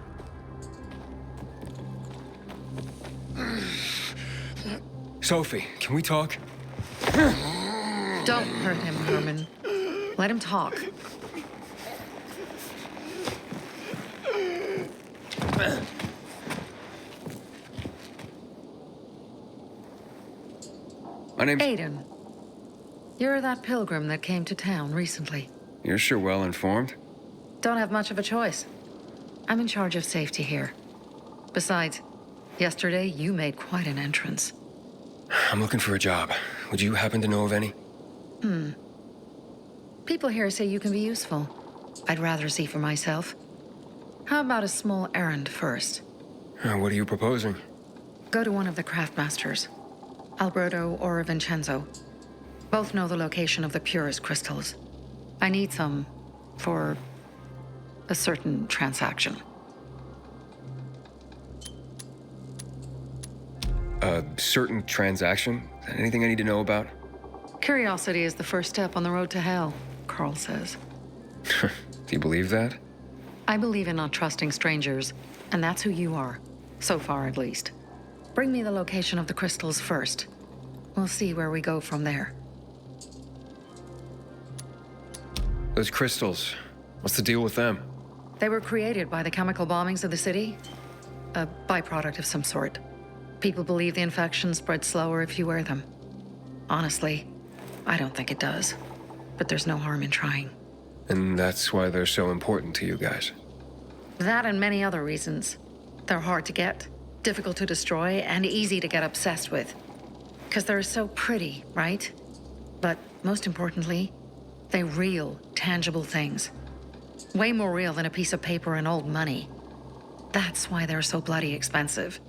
Sophie, can we talk? Don't hurt him, Herman. Let him talk. My name's... Aiden. You're that pilgrim that came to town recently. You're sure well informed. Don't have much of a choice. I'm in charge of safety here. Besides, yesterday you made quite an entrance. I'm looking for a job. Would you happen to know of any? People here say you can be useful. I'd rather see for myself. How about a small errand first? What are you proposing? Go to one of the craftmasters, Alberto or Vincenzo. Both know the location of the purest crystals. I need some for a certain transaction. A certain transaction? Anything I need to know about? Curiosity is the first step on the road to hell, Carl says. Do you believe that? I believe in not trusting strangers, and that's who you are. So far, at least. Bring me the location of the crystals first. We'll see where we go from there. Those crystals, what's the deal with them? They were created by the chemical bombings of the city. A byproduct of some sort. People believe the infection spreads slower if you wear them. Honestly, I don't think it does. But there's no harm in trying. And that's why they're so important to you guys. That and many other reasons. They're hard to get, difficult to destroy, and easy to get obsessed with. Because they're so pretty, right? But most importantly, they're real, tangible things. Way more real than a piece of paper and old money. That's why they're so bloody expensive.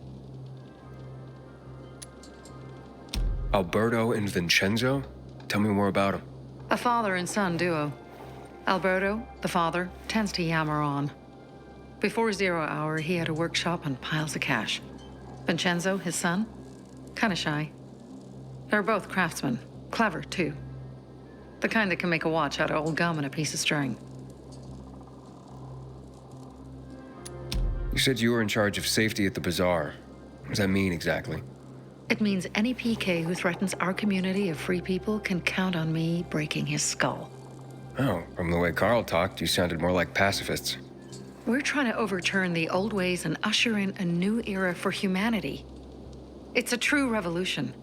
Alberto and Vincenzo? Tell me more about them. A father and son duo. Alberto, the father, tends to yammer on. Before 0 hour, he had a workshop and piles of cash. Vincenzo, his son, kinda shy. They're both craftsmen, clever too. The kind that can make a watch out of old gum and a piece of string. You said you were in charge of safety at the bazaar. What does that mean exactly? It means any PK who threatens our community of free people can count on me breaking his skull. Oh, from the way Carl talked, you sounded more like pacifists. We're trying to overturn the old ways and usher in a new era for humanity. It's a true revolution.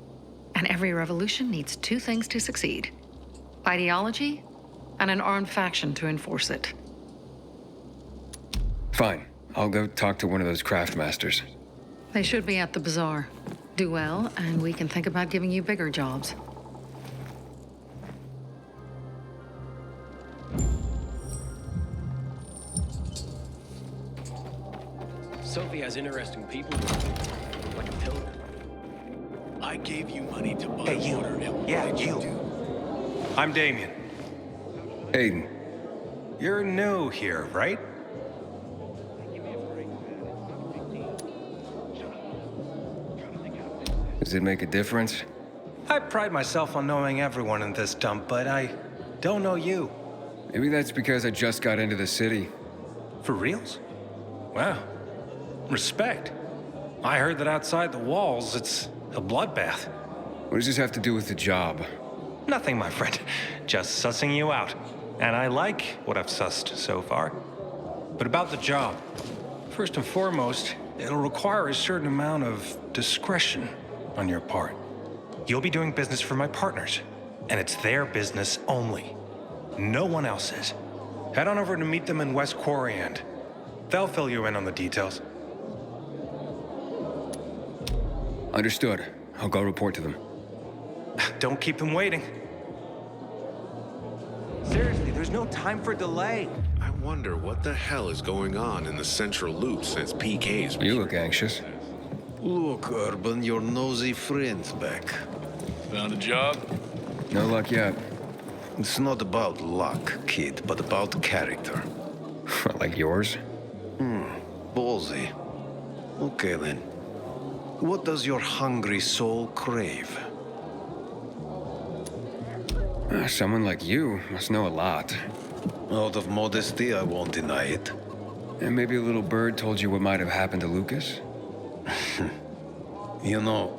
And every revolution needs two things to succeed: ideology and an armed faction to enforce it. Fine. I'll go talk to one of those craft masters. They should be at the bazaar. Do well, and we can think about giving you bigger jobs. Sophie has interesting people. Like a pillar. I gave you money to buy Hey, you. water. Now, Yeah, what did you. do? I'm Damien. Aiden. You're new here, right? Does it make a difference? I pride myself on knowing everyone in this dump, but I don't know you. Maybe that's because I just got into the city. For reals? Wow. Respect. I heard that outside the walls, it's a bloodbath. What does this have to do with the job? Nothing, my friend. Just sussing you out. And I like what I've sussed so far. But about the job. First and foremost, it'll require a certain amount of discretion on your part. You'll be doing business for my partners, and it's their business only. No one else's. Head on over to meet them in West Quarry and they'll fill you in on the details. Understood. I'll go report to them. Don't keep them waiting. Seriously, there's no time for delay. I wonder what the hell is going on in the central loop since PK's... You look anxious. Look, Urban, your nosy friend's back. Found a job? No luck yet. It's not about luck, kid, but about character. Like yours? Ballsy. Okay, then. What does your hungry soul crave? Someone like you must know a lot. Out of modesty, I won't deny it. And maybe a little bird told you what might have happened to Lucas? You know,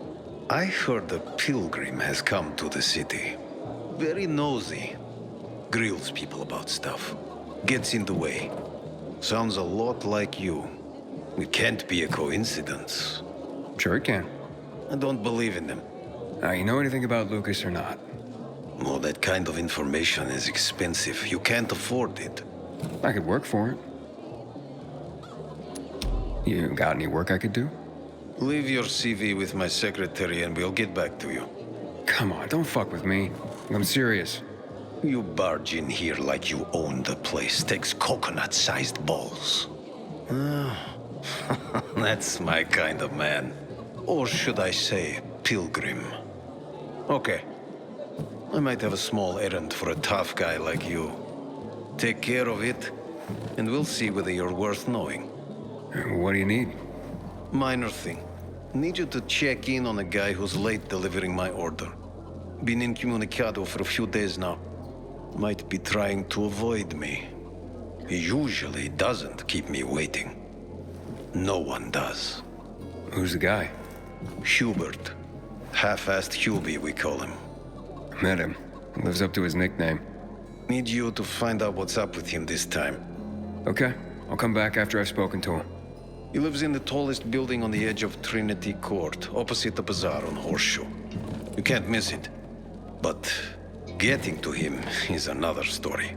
I heard a pilgrim has come to the city. Very nosy. Grills people about stuff. Gets in the way. Sounds a lot like you. It can't be a coincidence. Sure it can. I don't believe in them. You know anything about Lucas or not? Well, that kind of information is expensive. You can't afford it. I could work for it. You got any work I could do? Leave your CV with my secretary and we'll get back to you. Come on, don't fuck with me. I'm serious. You barge in here like you own the place. Takes coconut-sized balls. That's my kind of man. Or should I say, pilgrim. Okay. I might have a small errand for a tough guy like you. Take care of it, and we'll see whether you're worth knowing. What do you need? Minor thing. Need you to check in on a guy who's late delivering my order. Been incommunicado for a few days now. Might be trying to avoid me. He usually doesn't keep me waiting. No one does. Who's the guy? Hubert. Half-assed Hubie, we call him. Met him. Lives up to his nickname. Need you to find out what's up with him this time. Okay. I'll come back after I've spoken to him. He lives in the tallest building on the edge of Trinity Court, opposite the bazaar on Horseshoe. You can't miss it. But getting to him is another story.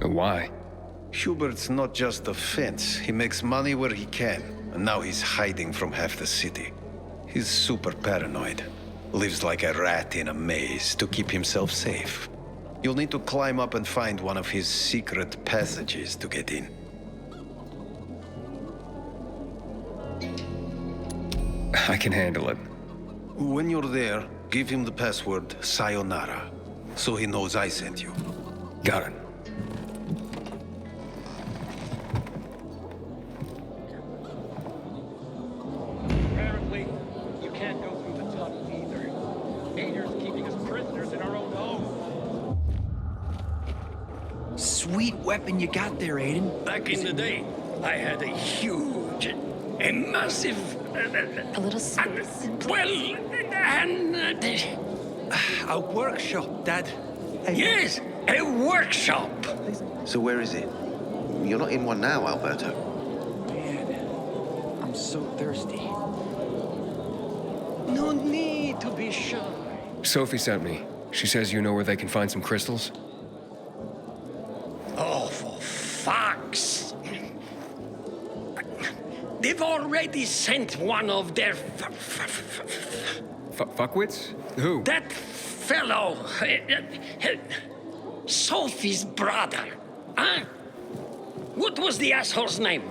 Why? Hubert's not just a fence. He makes money where he can, and now he's hiding from half the city. He's super paranoid. Lives like a rat in a maze to keep himself safe. You'll need to climb up and find one of his secret passages to get in. I can handle it. When you're there, Give him the password Sayonara, so he knows I sent you. Got it. Apparently, you can't go through the tunnel either. Ader's keeping us prisoners in our own home. Sweet weapon you got there, Aiden. Back in the day, I had a huge, a massive... A little space. Well, and... A workshop, Dad. Yes, a workshop. So where is it? You're not in one now, Alberto. I'm so thirsty. No need to be shy. Sophie sent me. She says you know where they can find some crystals? Oh, for fuck's... They've already sent one of their... Fuckwits? Who? That fellow... Sophie's brother. Huh? What was the asshole's name?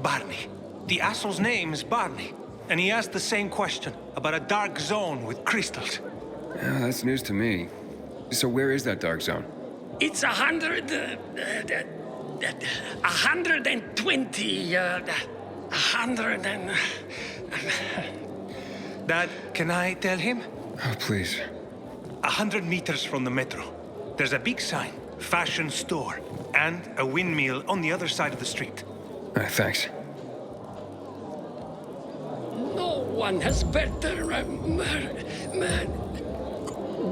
Barney. The asshole's name is Barney. And he asked the same question about a dark zone with crystals. Yeah, that's news to me. So where is that dark zone? It's 120... 100 and... Dad, can I tell him? Oh, please. 100 meters from the metro. There's a big sign, fashion store, and a windmill on the other side of the street. Thanks. No one has better...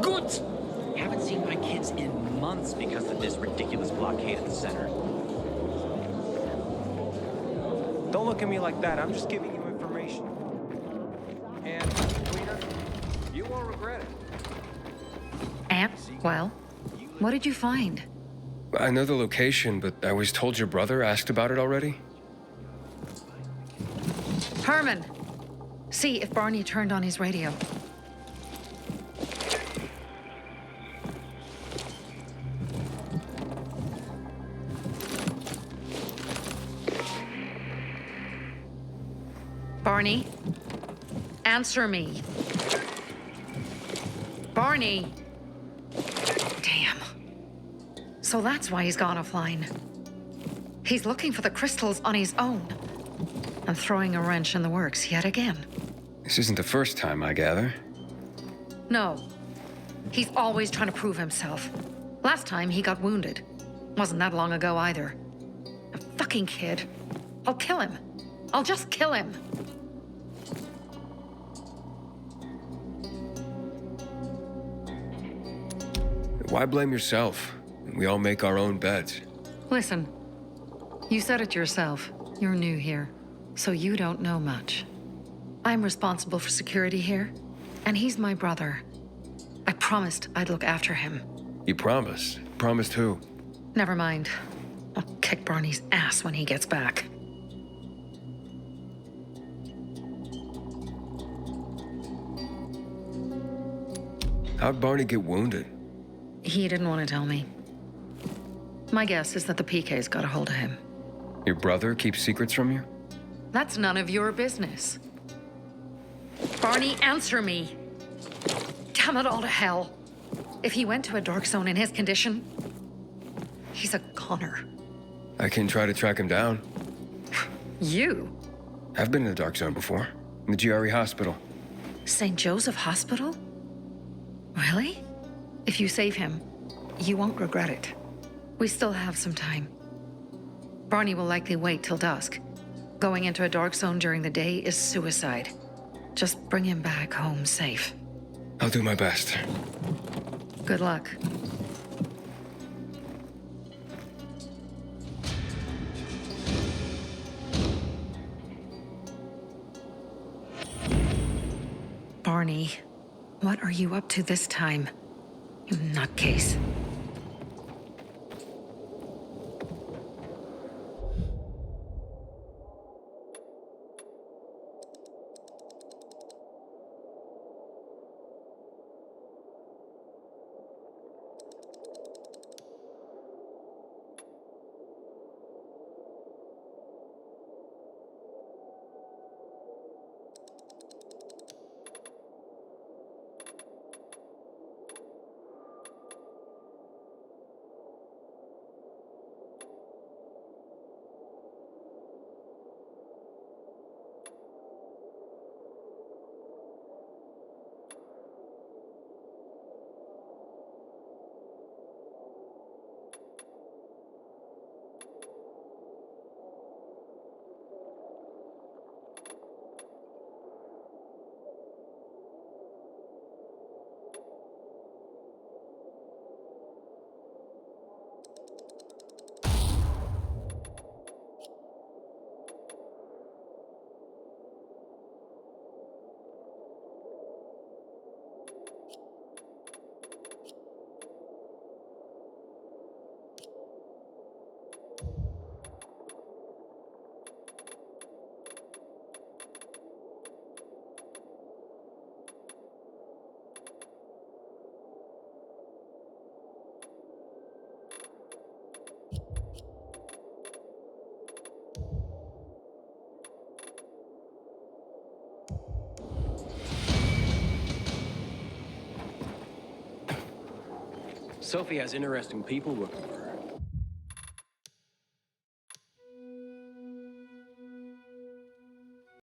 goods. Haven't seen my kids in months because of this ridiculous blockade at the center. Don't look at me like that. I'm just giving you information. And, Cleaner, you won't regret it. And, well, what did you find? I know the location, but I was told your brother asked about it already. Herman, see if Barney turned on his radio. Barney, answer me. Barney! Damn. So that's why he's gone offline. He's looking for the crystals on his own. And throwing a wrench in the works yet again. This isn't the first time, I gather. No. He's always trying to prove himself. Last time he got wounded. Wasn't that long ago either. A fucking kid. I'll kill him. I'll just kill him. Why blame yourself? We all make our own beds. Listen, you said it yourself. You're new here, so you don't know much. I'm responsible for security here, and he's my brother. I promised I'd look after him. You promised? Promised who? Never mind. I'll kick Barney's ass when he gets back. How'd Barney get wounded? He didn't want to tell me. My guess is that the PK's got a hold of him. Your brother keeps secrets from you? That's none of your business. Barney, answer me. Damn it all to hell. If he went to a dark zone in his condition, he's a goner. I can try to track him down. You? I've been in the dark zone before. In the GRE hospital. St. Joseph Hospital? Really? If you save him, you won't regret it. We still have some time. Barney will likely wait till dusk. Going into a dark zone during the day is suicide. Just bring him back home safe. I'll do my best. Good luck. Barney, what are you up to this time? You nutcase. Sophie has interesting people working for her.